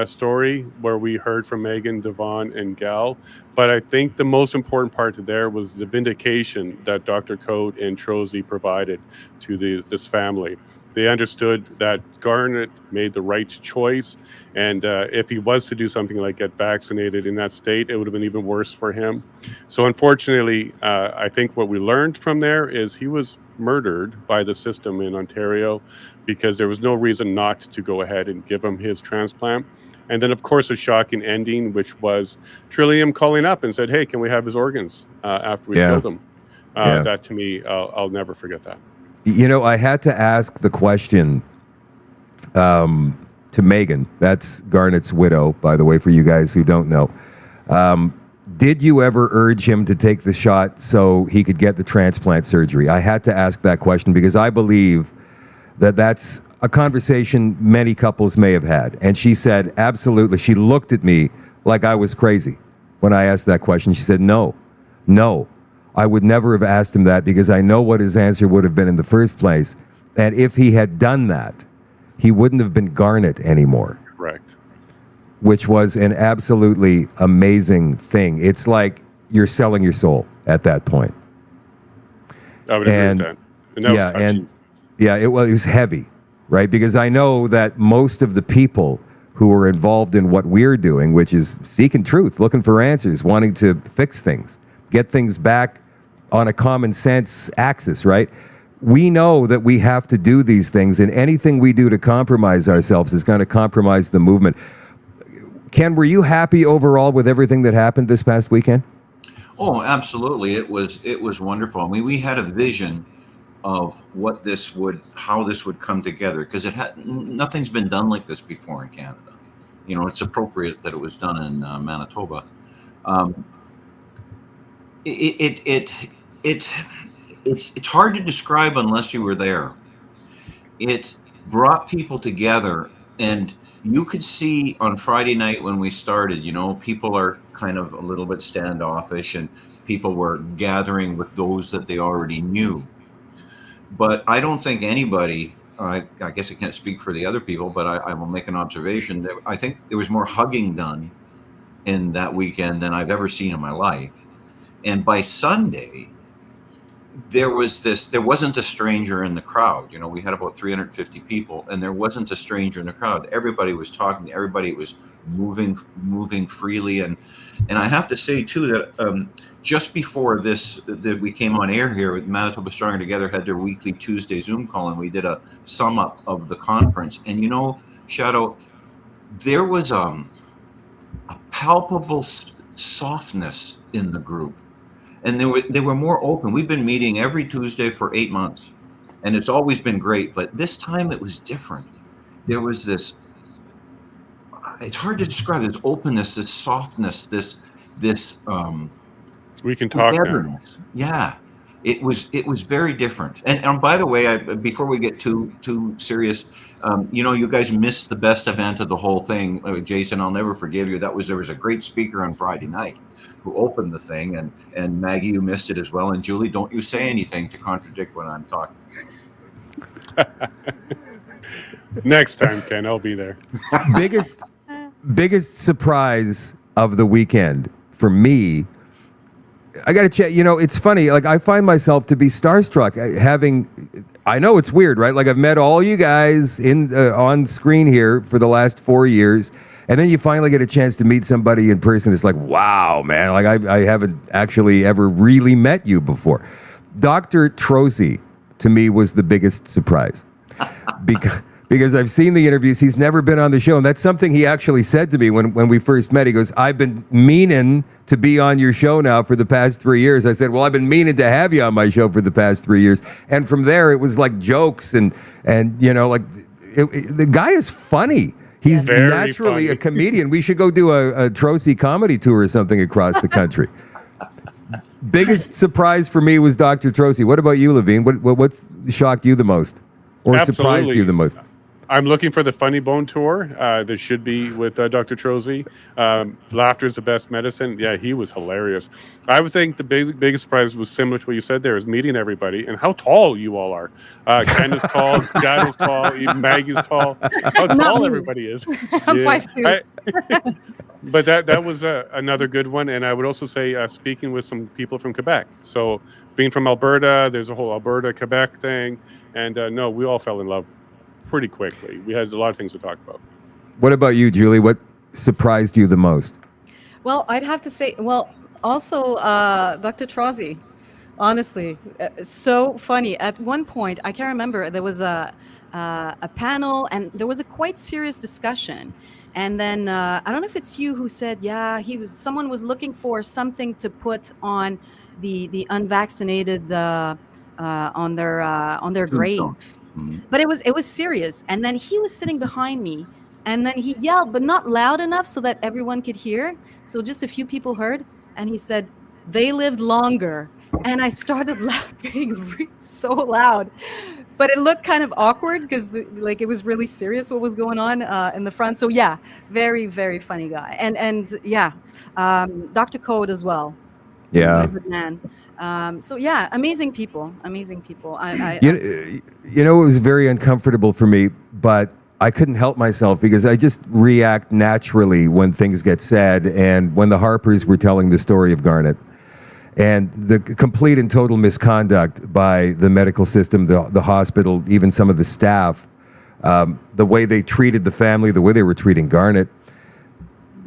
story, where we heard from Megan, Devon, and Gal. But I think the most important part there was the vindication that Dr. Code and Trozy provided to this family. They understood that Garnet made the right choice, and if he was to do something like get vaccinated in that state, it would have been even worse for him. So unfortunately, I think what we learned from there is he was murdered by the system in Ontario because there was no reason not to go ahead and give him his transplant. And then, of course, a shocking ending, which was Trillium calling up and said, hey, can we have his organs after we killed him? That, to me, I'll never forget that. You know, I had to ask the question to Megan. That's Garnet's widow, by the way, for you guys who don't know. Did you ever urge him to take the shot so he could get the transplant surgery? I had to ask that question because I believe that that's a conversation many couples may have had. And she said, absolutely. She looked at me like I was crazy when I asked that question. She said, no, I would never have asked him that because I know what his answer would have been in the first place. And if he had done that, he wouldn't have been Garnet anymore. Correct. Which was an absolutely amazing thing. It's like you're selling your soul at that point. I would agree with that. And that was touching. It was heavy, right? Because I know that most of the people who are involved in what we're doing, which is seeking truth, looking for answers, wanting to fix things, get things back on a common sense axis, right? We know that we have to do these things, and anything we do to compromise ourselves is going to compromise the movement. Ken, were you happy overall with everything that happened this past weekend? Oh, absolutely. It was wonderful. I mean, we had a vision of how this would come together, because nothing's been done like this before in Canada. You know, it's appropriate that it was done in Manitoba. It's hard to describe unless you were there. It brought people together, and you could see on Friday night when we started, you know, people are kind of a little bit standoffish, and people were gathering with those that they already knew. But I don't think anybody, I guess I can't speak for the other people, but I will make an observation that I think there was more hugging done in that weekend than I've ever seen in my life. And by Sunday, there wasn't a stranger in the crowd. You know, we had about 350 people, and there wasn't a stranger in the crowd. Everybody was talking. Everybody was moving freely. And I have to say too that just before that we came on air here with Manitoba Stronger Together had their weekly Tuesday Zoom call, and we did a sum up of the conference. And you know, Shadow, there was a palpable softness in the group. And they were more open. We've been meeting every Tuesday for 8 months, and it's always been great. But this time it was different. There was this, it's hard to describe, this openness, this softness, this we can talk now. Yeah, it was very different. And by the way, before we get too serious, you know, you guys missed the best event of the whole thing. Jason, I'll never forgive you. There was a great speaker on Friday night who opened the thing, and Maggie, you missed it as well. And Julie, don't you say anything to contradict when I'm talking. Next time, Ken, I'll be there. Biggest surprise of the weekend for me, I got to check. You know, it's funny. Like, I find myself to be starstruck I know it's weird, right? Like, I've met all you guys on screen here for the last 4 years. And then you finally get a chance to meet somebody in person. It's like, wow, man. Like, I haven't actually ever really met you before. Dr. Trozy, to me, was the biggest surprise. Because I've seen the interviews. He's never been on the show. And that's something he actually said to me when we first met. He goes, I've been meaning to be on your show now for the past 3 years. I said, well, I've been meaning to have you on my show for the past 3 years. And from there, it was like jokes and you know, like the guy is funny. He's Very naturally funny. a comedian. We should go do a Trozy comedy tour or something across the country. Biggest surprise for me was Dr. Trozy. What about you, Levine? What shocked you the most? or surprised you the most? I'm looking for the Funny Bone tour. That should be with Dr. Trozy. Laughter is the best medicine. Yeah, he was hilarious. I would think the biggest surprise was similar to what you said there, is meeting everybody and how tall you all are. Ken is tall, Jad is tall, even Maggie's tall. How tall everybody is. I'm 5'2". But that was another good one. And I would also say speaking with some people from Quebec. So being from Alberta, there's a whole Alberta-Quebec thing. And no, we all fell in love pretty quickly. We had a lot of things to talk about. What about you, Julie? What surprised you the most? Well, I'd have to say, also Dr. Trozy, honestly, so funny. At one point, I can't remember, there was a panel and there was a quite serious discussion. And then I don't know if it's you who said, yeah, someone was looking for something to put on the unvaccinated on their grave. But it was serious. And then he was sitting behind me, and then he yelled, but not loud enough so that everyone could hear. So just a few people heard. And he said, "They lived longer." And I started laughing so loud. But it looked kind of awkward because it was really serious what was going on in the front. So yeah, very, very funny guy. And yeah, Dr. Code as well. Yeah. What a good man. So yeah, amazing people. You know, it was very uncomfortable for me, but I couldn't help myself because I just react naturally when things get said. And when the Harpers were telling the story of Garnet and the complete and total misconduct by the medical system, the hospital, even some of the staff, the way they treated the family, the way they were treating Garnet.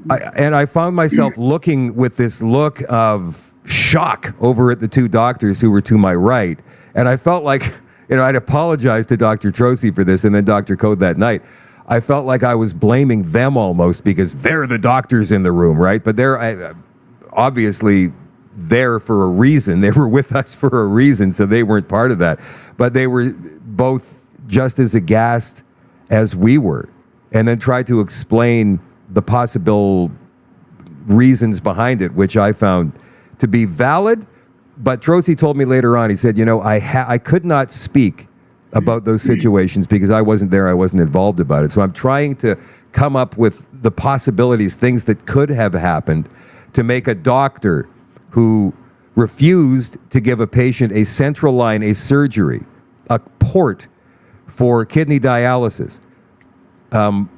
I found myself looking with this look of shock over at the two doctors who were to my right. And I felt like, I'd apologized to Dr. Trozy for this and then Dr. Code that night. I felt like I was blaming them almost because they're the doctors in the room, right? But they're obviously there for a reason. They were with us for a reason, so they weren't part of that. But they were both just as aghast as we were, and then tried to explain the possible reasons behind it, which I found to be valid. But Trozy told me later on, he said, I could not speak about those situations because I wasn't there, I wasn't involved about it. So I'm trying to come up with the possibilities, things that could have happened to make a doctor who refused to give a patient a central line, a surgery, a port for kidney dialysis, and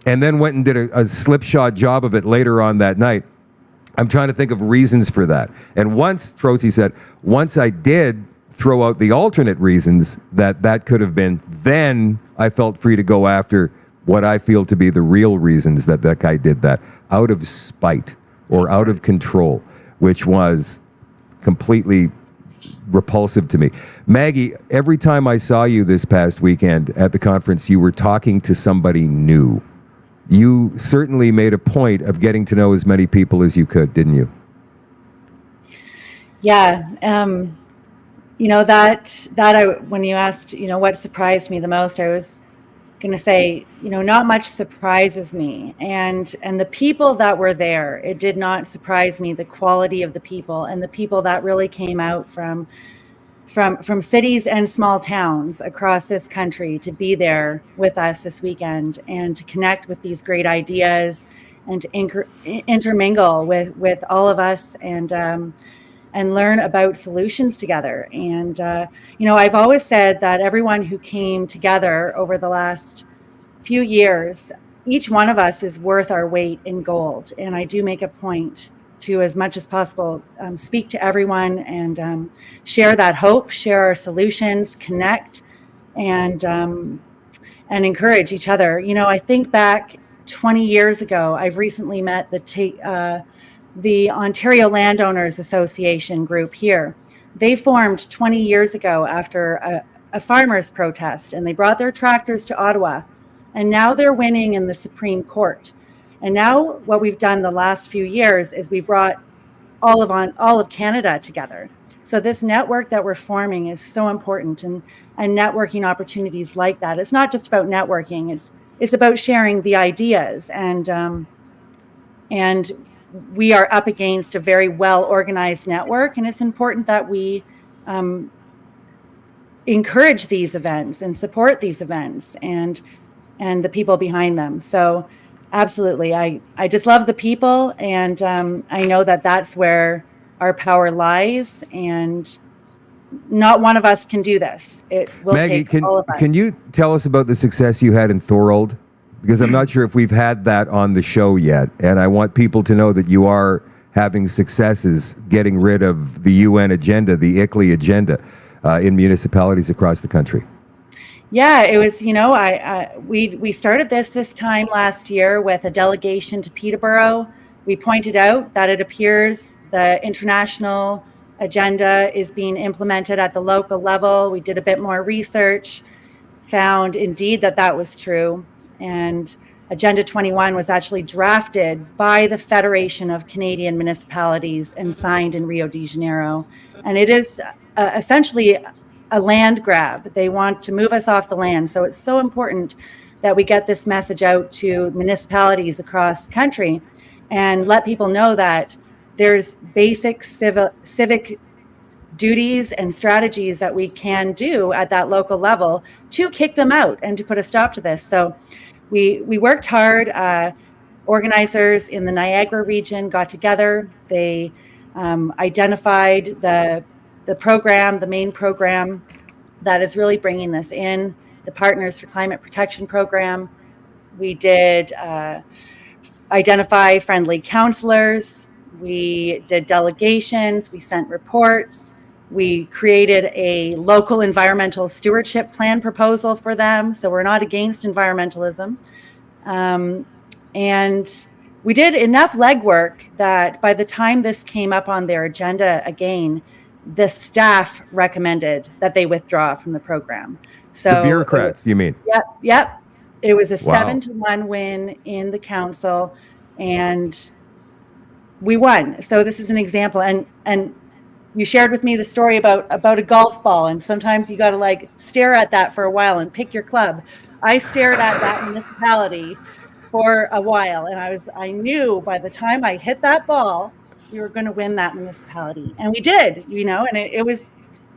then went and did a slipshod job of it later on that night. I'm trying to think of reasons for that. And once, Trozy said, once I did throw out the alternate reasons that could have been, then I felt free to go after what I feel to be the real reasons that guy did that, out of spite or out of control, which was completely repulsive to me. Maggie, every time I saw you this past weekend at the conference, you were talking to somebody new. You certainly made a point of getting to know as many people as you could, didn't you? Yeah. When you asked, what surprised me the most, I was going to say, not much surprises me. And the people that were there, it did not surprise me, the quality of the people and the people that really came out from cities and small towns across this country to be there with us this weekend and to connect with these great ideas and to intermingle with all of us and learn about solutions together. And, I've always said that everyone who came together over the last few years, each one of us is worth our weight in gold. And I do make a point to, as much as possible, speak to everyone and share that hope, share our solutions, connect, and encourage each other. I think back 20 years ago, I've recently met the Ontario Landowners Association group here. They formed 20 years ago after a farmers' protest, and they brought their tractors to Ottawa, and now they're winning in the Supreme Court. And now what we've done the last few years is we brought all of Canada together. So this network that we're forming is so important, and networking opportunities like that. It's not just about networking. It's about sharing the ideas, and we are up against a very well organized network, and it's important that we encourage these events and support these events and the people behind them. So absolutely, I just love the people, and I know that that's where our power lies, and not one of us can do this. It will Maggie, take all of us. can you tell us about the success you had in Thorold? Because I'm not sure if we've had that on the show yet, and I want people to know that you are having successes getting rid of the UN agenda, the ICLEI agenda, in municipalities across the country. Yeah, it was, we started this time last year with a delegation to Peterborough. We pointed out that it appears the international agenda is being implemented at the local level. We did a bit more research, found indeed that was true. And Agenda 21 was actually drafted by the Federation of Canadian Municipalities and signed in Rio de Janeiro. And it is essentially a land grab. They want to move us off the land. So it's so important that we get this message out to municipalities across the country and let people know that there's basic civic duties and strategies that we can do at that local level to kick them out and to put a stop to this. So we worked hard. Organizers in the Niagara region got together. They identified the program, the main program that is really bringing this in, the Partners for Climate Protection program. We did identify friendly counselors. We did delegations. We sent reports. We created a local environmental stewardship plan proposal for them. So we're not against environmentalism. And we did enough legwork that by the time this came up on their agenda again, the staff recommended that they withdraw from the program. So the bureaucrats, you mean? Yep. It was a Wow. 7-1 win in the council, and we won. So this is an example. And you shared with me the story about a golf ball, and sometimes you got to like stare at that for a while and pick your club. I stared at that municipality for a while, and I knew by the time I hit that ball, we were going to win that municipality, and we did. And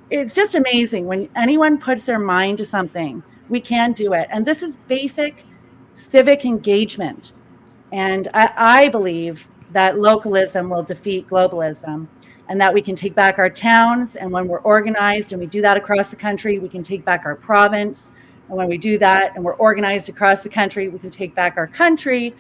it's just amazing when anyone puts their mind to something, we can do it. And this is basic civic engagement. And I believe that localism will defeat globalism, and that we can take back our towns. And when we're organized and we do that across the country, we can take back our province. And when we do that and we're organized across the country, we can take back our country.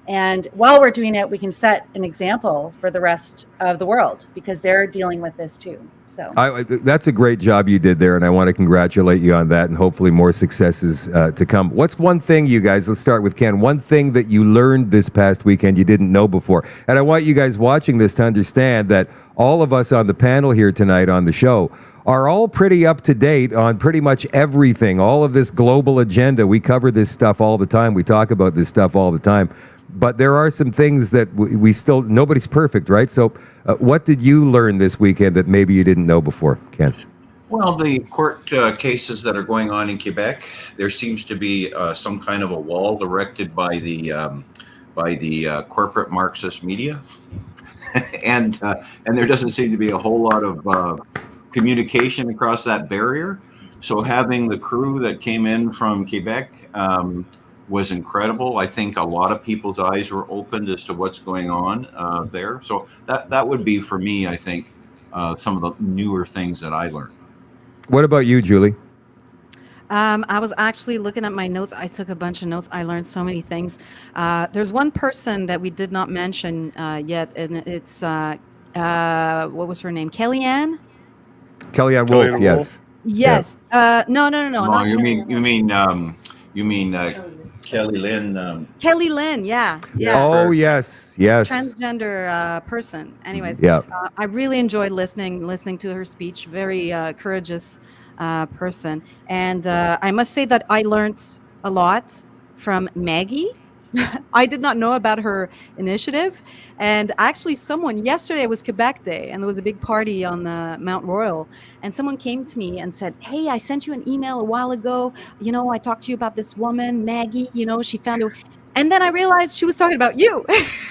And while we're doing it, we can set an example for the rest of the world, because they're dealing with this too. So that's a great job you did there, and I want to congratulate you on that, and hopefully more successes to come. What's one thing, you guys, let's start with Ken, one thing that you learned this past weekend you didn't know before? And I want you guys watching this to understand that all of us on the panel here tonight on the show are all pretty up to date on pretty much everything, all of this global agenda. We cover this stuff all the time. We talk about this stuff all the time. But there are some things that we still, nobody's perfect, right? So what did you learn this weekend that maybe you didn't know before, Ken? Well, the court cases that are going on in Quebec, there seems to be some kind of a wall erected by the corporate Marxist media. and there doesn't seem to be a whole lot of communication across that barrier. So having the crew that came in from Quebec was incredible. I think a lot of people's eyes were opened as to what's going on there. So that would be, for me, I think, some of the newer things that I learned. What about you, Julie? I was actually looking at my notes. I took a bunch of notes. I learned so many things. There's one person that we did not mention yet, and it's, what was her name? Kellyanne? Kellyanne Wolf, yes. Yes. Yeah. No, No, you mean Kelly Lynn. Kelly Lynn, yeah. Oh, yes. Transgender person. Anyways, yeah. I really enjoyed listening to her speech. Very courageous person. And I must say that I learned a lot from Maggie. I did not know about her initiative. And actually yesterday was Quebec Day, and there was a big party on the Mount Royal. And someone came to me and said, hey, I sent you an email a while ago. I talked to you about this woman, Maggie, she found her. And then I realized she was talking about you.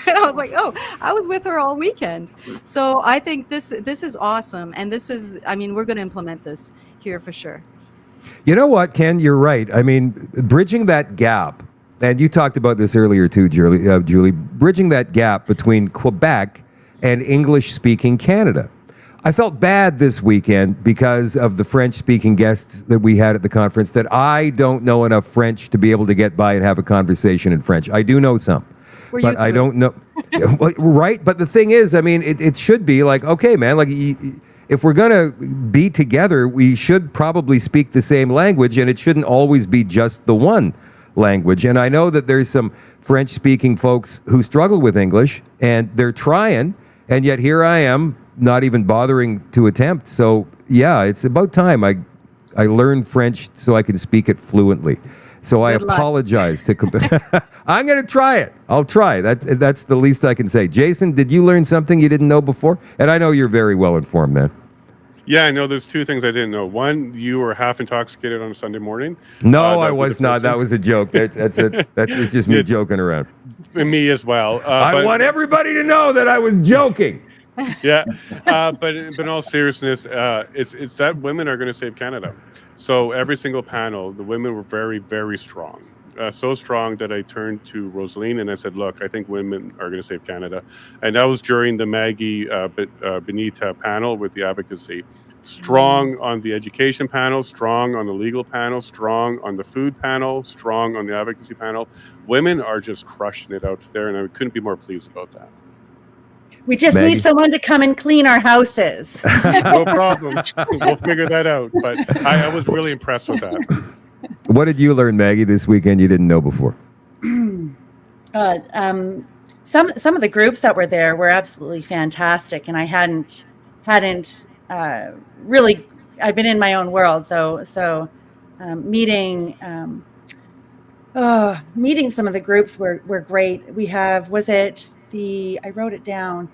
And I was like, oh, I was with her all weekend. So I think this is awesome. And we're going to implement this here for sure. You know what, Ken? You're right. I mean, bridging that gap, and you talked about this earlier too, Julie, bridging that gap between Quebec and English-speaking Canada. I felt bad this weekend because of the French-speaking guests that we had at the conference that I don't know enough French to be able to get by and have a conversation in French. I do know some, but I don't know. Well, right? But the thing is, I mean, it should be like, okay, man, like if we're going to be together, we should probably speak the same language, and it shouldn't always be just the one language. And I know that there's some French-speaking folks who struggle with English, and they're trying, and yet here I am, not even bothering to attempt. So yeah, it's about time I learned French so I can speak it fluently. So I apologize to. I'm going to try it. I'll try. That's the least I can say. Jason, did you learn something you didn't know before? And I know you're very well informed, man. Yeah, I know there's two things I didn't know. One, you were half intoxicated on a Sunday morning. No, I was not. That was a joke. That's it's just me joking around. And me as well. I want everybody to know that I was joking. Yeah, but in all seriousness, it's that women are going to save Canada. So every single panel, the women were very, very strong. So strong that I turned to Rosaline and I said, look, I think women are going to save Canada. And that was during the Maggie Benita panel with the advocacy. Strong on the education panel, strong on the legal panel, strong on the food panel, strong on the advocacy panel. Women are just crushing it out there, and I couldn't be more pleased about that. We just Maggie? need someone to come and clean our houses. No problem. We'll figure that out. But I was really impressed with that. What did you learn, Maggie, this weekend you didn't know before? Some of the groups that were there were absolutely fantastic, and I hadn't really. I've been in my own world, so meeting some of the groups were great. We have I wrote it down,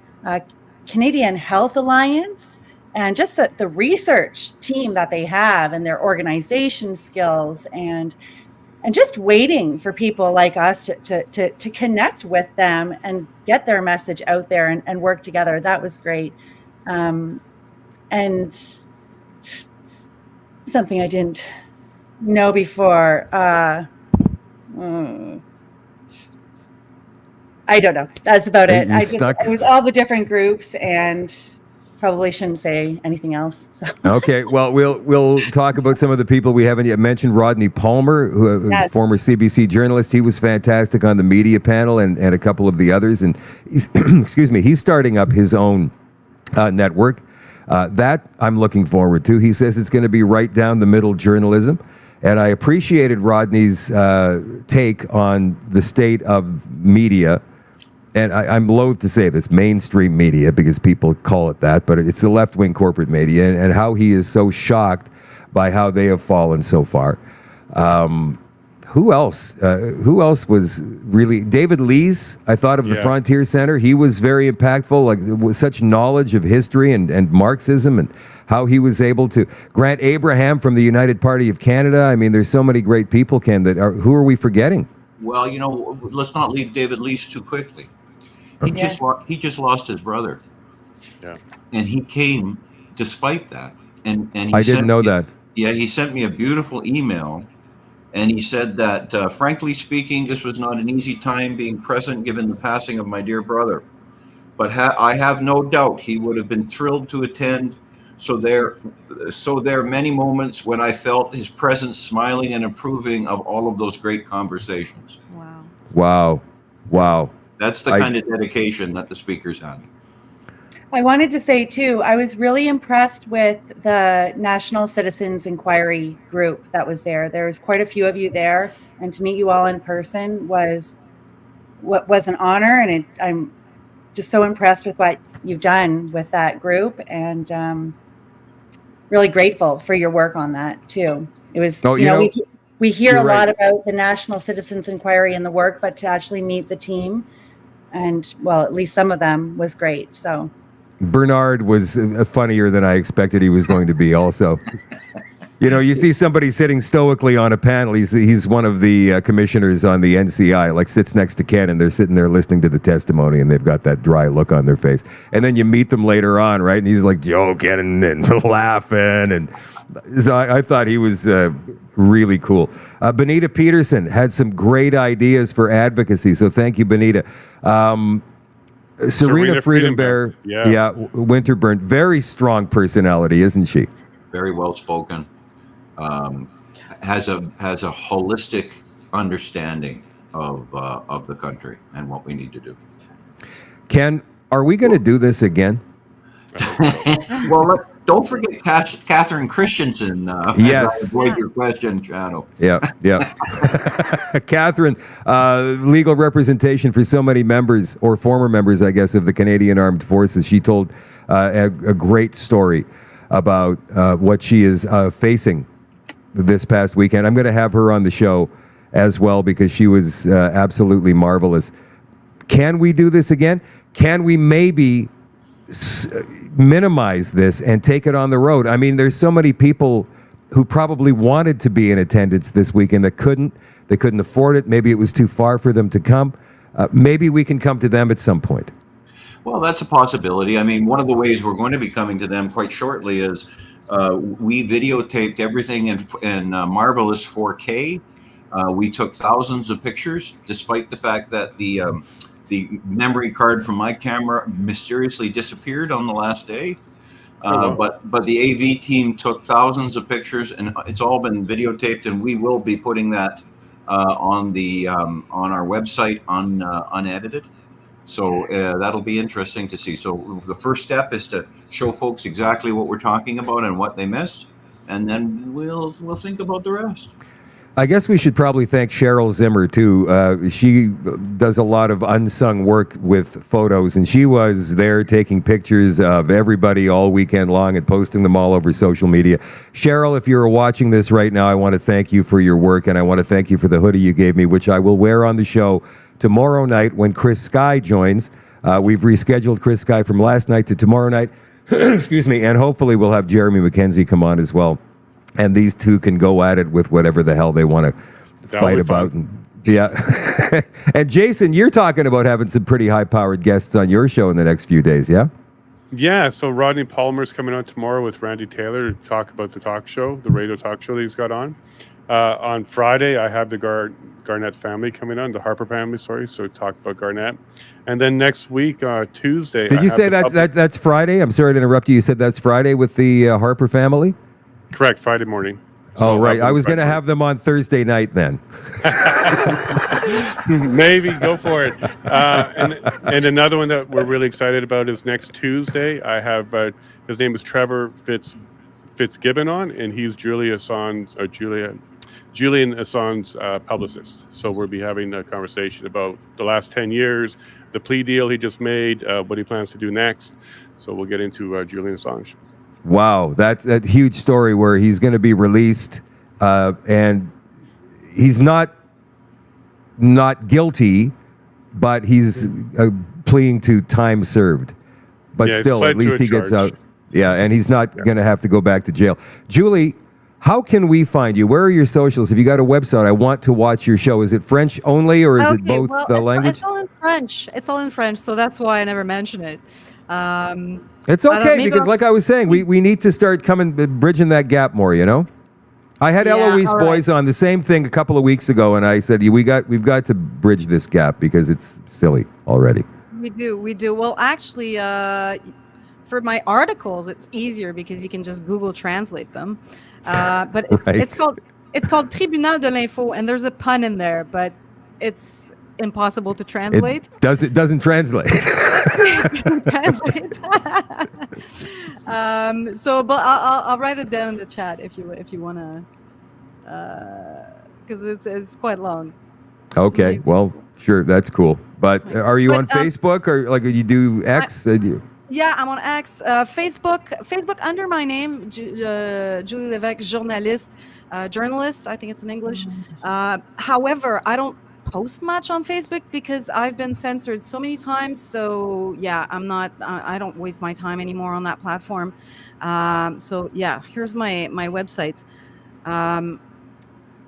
Canadian Health Alliance. And just the research team that they have and their organization skills and just waiting for people like us to connect with them and get their message out there and work together. That was great. And something I didn't know before. I don't know. That's about it. It was all the different groups and probably shouldn't say anything else. So. Okay, well, we'll talk about some of the people we haven't yet mentioned. Rodney Palmer, who is a former CBC journalist. He was fantastic on the media panel and a couple of the others. And he's, he's starting up his own network. That I'm looking forward to. He says it's going to be right down the middle journalism. And I appreciated Rodney's take on the state of media. And I'm loath to say this, mainstream media, because people call it that, but it's the left-wing corporate media, and how he is so shocked by how they have fallen so far. Who else? Who else was really... David Lees, I thought of the Frontier Center. He was very impactful, like with such knowledge of history and Marxism and how he was able to... Grant Abraham from the United Party of Canada. I mean, there's so many great people, Ken, who are we forgetting? Well, let's not leave David Lees too quickly. He just lost his brother. Yeah. And he came despite that. And I didn't know that. Yeah, he sent me a beautiful email. And he said that, frankly speaking, this was not an easy time being present given the passing of my dear brother. But I have no doubt he would have been thrilled to attend. So there are many moments when I felt his presence, smiling and approving of all of those great conversations. Wow. That's the kind of dedication that the speakers had. I wanted to say, too, I was really impressed with the National Citizens Inquiry group that was there. There was quite a few of you there, and to meet you all in person was an honor, and I'm just so impressed with what you've done with that group, and really grateful for your work on that, too. It was, we hear a lot about the National Citizens Inquiry and the work, but to actually meet the team, and, well, at least some of them was great, so... Bernard was funnier than I expected he was going to be also. You see somebody sitting stoically on a panel. He's one of the commissioners on the NCI, like sits next to Ken, and they're sitting there listening to the testimony, and they've got that dry look on their face. And then you meet them later on, right? And he's like joking and laughing, and So I thought he was really cool. Benita Peterson had some great ideas for advocacy, so thank you, Benita. Serena Friedenberg, Winterburn, very strong personality, isn't she? Very well spoken. Has a holistic understanding of the country and what we need to do. Ken, are we going to do this again? Well, don't forget Catherine Christensen. Yes. Avoid your question, Chano. Yeah. Catherine, legal representation for so many members, or former members, I guess, of the Canadian Armed Forces. She told a great story about what she is facing this past weekend. I'm going to have her on the show as well because she was absolutely marvelous. Can we do this again? Can we maybe minimize this and take it on the road? I mean, there's so many people who probably wanted to be in attendance this weekend that couldn't. They couldn't afford it. Maybe it was too far for them to come. Maybe we can come to them at some point. Well, that's a possibility. I mean, one of the ways we're going to be coming to them quite shortly is we videotaped everything in marvelous 4K. We took thousands of pictures, despite the fact that the memory card from my camera mysteriously disappeared on the last day. But the AV team took thousands of pictures, and it's all been videotaped, and we will be putting that on our website unedited. So that'll be interesting to see. So the first step is to show folks exactly what we're talking about and what they missed, and then we'll think about the rest. I guess we should probably thank Cheryl Zimmer, too. She does a lot of unsung work with photos, and she was there taking pictures of everybody all weekend long and posting them all over social media. Cheryl, if you're watching this right now, I want to thank you for your work, and I want to thank you for the hoodie you gave me, which I will wear on the show tomorrow night when Chris Sky joins. We've rescheduled Chris Sky from last night to tomorrow night. Excuse me, and hopefully we'll have Jeremy McKenzie come on as well. And these two can go at it with whatever the hell they want to fight about. Yeah. And Jason, you're talking about having some pretty high-powered guests on your show in the next few days, yeah? Yeah, so Rodney Palmer's coming on tomorrow with Randy Taylor to talk about the talk show, the radio talk show that he's got on. On Friday, I have the Garnett family coming on, the Harper family, so talk about Garnett. And then next week, Tuesday... Did you say that's Friday? I'm sorry to interrupt you. You said that's Friday with the Harper family? Correct, Friday morning. So right. I was going to have them on Thursday night then. Maybe, go for it. And another one that we're really excited about is next Tuesday. I have, his name is Trevor Fitzgibbon on, and he's Julian Assange's publicist. So we'll be having a conversation about the last 10 years, the plea deal he just made, what he plans to do next. So we'll get into Julian Assange. Wow, that's a huge story where he's going to be released, and he's not guilty, but he's pleading to time served. But still, at least he gets out. Yeah, and he's not going to have to go back to jail. Julie, how can we find you? Where are your socials? Have you got a website? I want to watch your show. Is it French only, or is it both language? It's all in French. It's all in French, so that's why I never mention it. It's okay because, like I was saying, we need to start bridging that gap more. You know, I had Eloise Boys on the same thing a couple of weeks ago, and I said we've got to bridge this gap because it's silly already. We do. Well, actually, for my articles, it's easier because you can just Google translate them. But it's called Tribunal de l'Info, and there's a pun in there, but it's impossible to translate. It doesn't translate. It doesn't translate. But I'll write it down in the chat if you want to, because it's quite long. Okay, well, sure, that's cool. But are you on Facebook or like you do X? Yeah, I'm on X, Facebook under my name, Julie Lévesque, journalist. I think it's in English. However, I don't post much on Facebook because I've been censored so many times. So yeah, I don't waste my time anymore on that platform. So yeah, here's my website.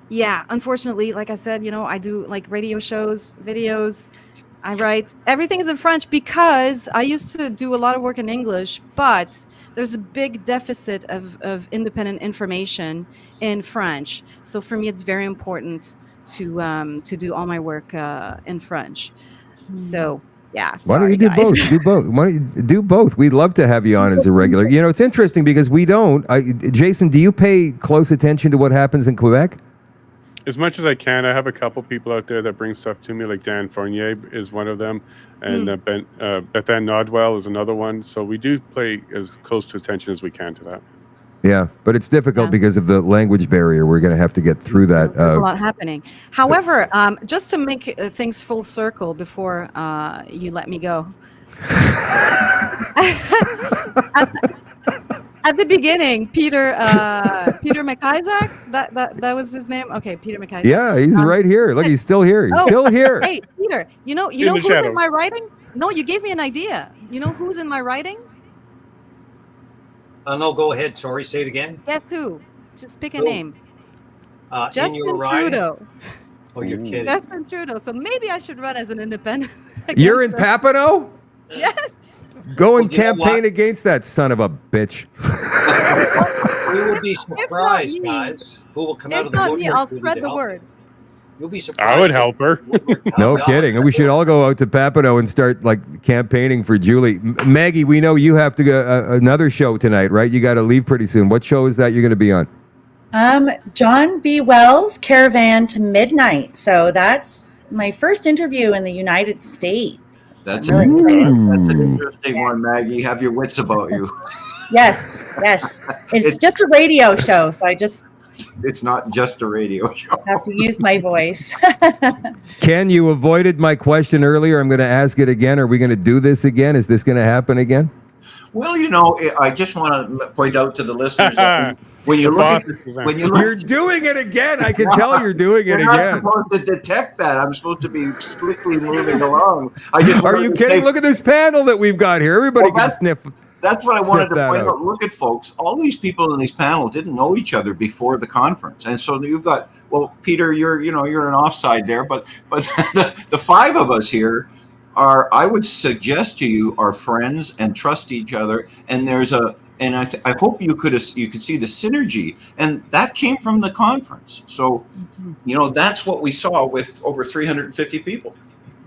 Yeah, unfortunately, like I said, I do like radio shows, videos. I write everything is in French because I used to do a lot of work in English, but there's a big deficit of independent information in French. So for me, it's very important to do all my work in French. So yeah, Why don't you sorry do guys. both? Do both. Why don't you do both? We'd love to have you on as a regular. You know, it's interesting because we don't. Jason, do you pay close attention to what happens in Quebec? As much as I can. I have a couple people out there that bring stuff to me, like Dan Fournier is one of them, and Bethan Nodwell is another one. So we do pay as close to attention as we can to that. Yeah, but it's difficult because of the language barrier. We're going to have to get through that. There's a lot happening. However, just to make things full circle before you let me go. At the beginning, Peter McIsaac, that was his name. Okay, Peter McIsaac. Yeah, he's right here. Look, he's still here. He's still here. Hey, Peter, you know who's in my writing? No, you gave me an idea. You know who's in my writing? No, go ahead. Sorry, say it again. Guess who? Just pick a name. Justin Trudeau. Oh, you're kidding. Justin Trudeau. So maybe I should run as an independent. You're in Papineau? Yes. Go and campaign against that son of a bitch. We will be surprised, guys. Who will come out of the woodwork? woodwork? If not me, I'll to spread the help word. You'll be surprised. I would help her. No kidding. We should all go out to Papineau and start like campaigning for Julie. Maggie, we know you have to go another show tonight, right? You got to leave pretty soon. What show is that you're going to be on? John B. Wells, Caravan to Midnight. So that's my first interview in the United States. That's, really that's an interesting one, Maggie. Have your wits about you. Yes. It's just a radio show, so it's not just a radio show. have to use my voice. Ken, you avoided my question earlier. I'm going to ask it again. Are we going to do this again? Is this going to happen again? Well, I just want to point out to the listeners that when you look you're doing it again. I can tell you're doing it You're again. not supposed to detect that. I'm supposed to be strictly moving along. Are you kidding? Look at this panel that we've got here. Everybody can sniff. That's what I wanted to point out. out. Look at folks. All these people in these panels didn't know each other before the conference, and so you've got. Well, Peter, you're an offside there, but the five of us here are, I would suggest to you, are friends and trust each other, and I hope you could see the synergy, and that came from the conference. So, that's what we saw with over 350 people.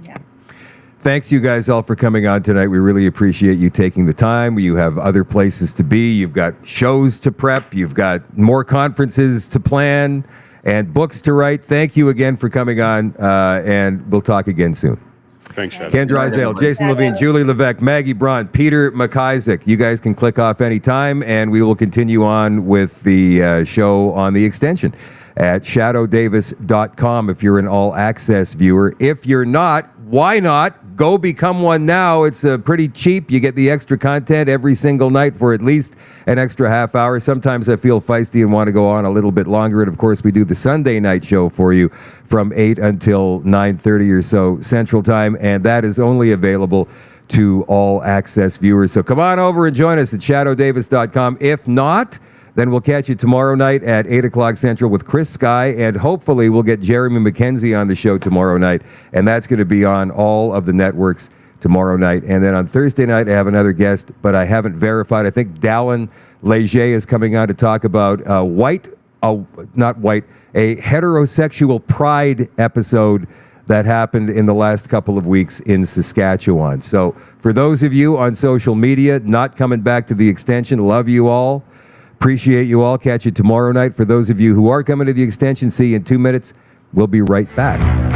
Yeah. Thanks, you guys, all for coming on tonight. We really appreciate you taking the time. You have other places to be. You've got shows to prep. You've got more conferences to plan and books to write. Thank you again for coming on, and we'll talk again soon. Thanks, Shadow. Ken Drysdale, Jason Levine, Julie Levesque, Maggie Braun, Peter McIsaac. You guys can click off anytime, and we will continue on with the show on the extension at shadowdavis.com if you're an all-access viewer. If you're not, why not? Go become one now. It's pretty cheap. You get the extra content every single night for at least an extra half hour. Sometimes I feel feisty and want to go on a little bit longer. And, of course, we do the Sunday night show for you from 8 until 9:30 or so Central Time. And that is only available to all-access viewers. So come on over and join us at shadowdavis.com. If not, then we'll catch you tomorrow night at 8 o'clock Central with Chris Sky, and hopefully we'll get Jeremy McKenzie on the show tomorrow night, and that's going to be on all of the networks tomorrow night. And then on Thursday night, I have another guest, but I haven't verified. I think Dallin Leger is coming on to talk about a heterosexual pride episode that happened in the last couple of weeks in Saskatchewan. So for those of you on social media not coming back to the extension, love you all. Appreciate you all. Catch you tomorrow night. For those of you who are coming to the extension, see you in 2 minutes. We'll be right back.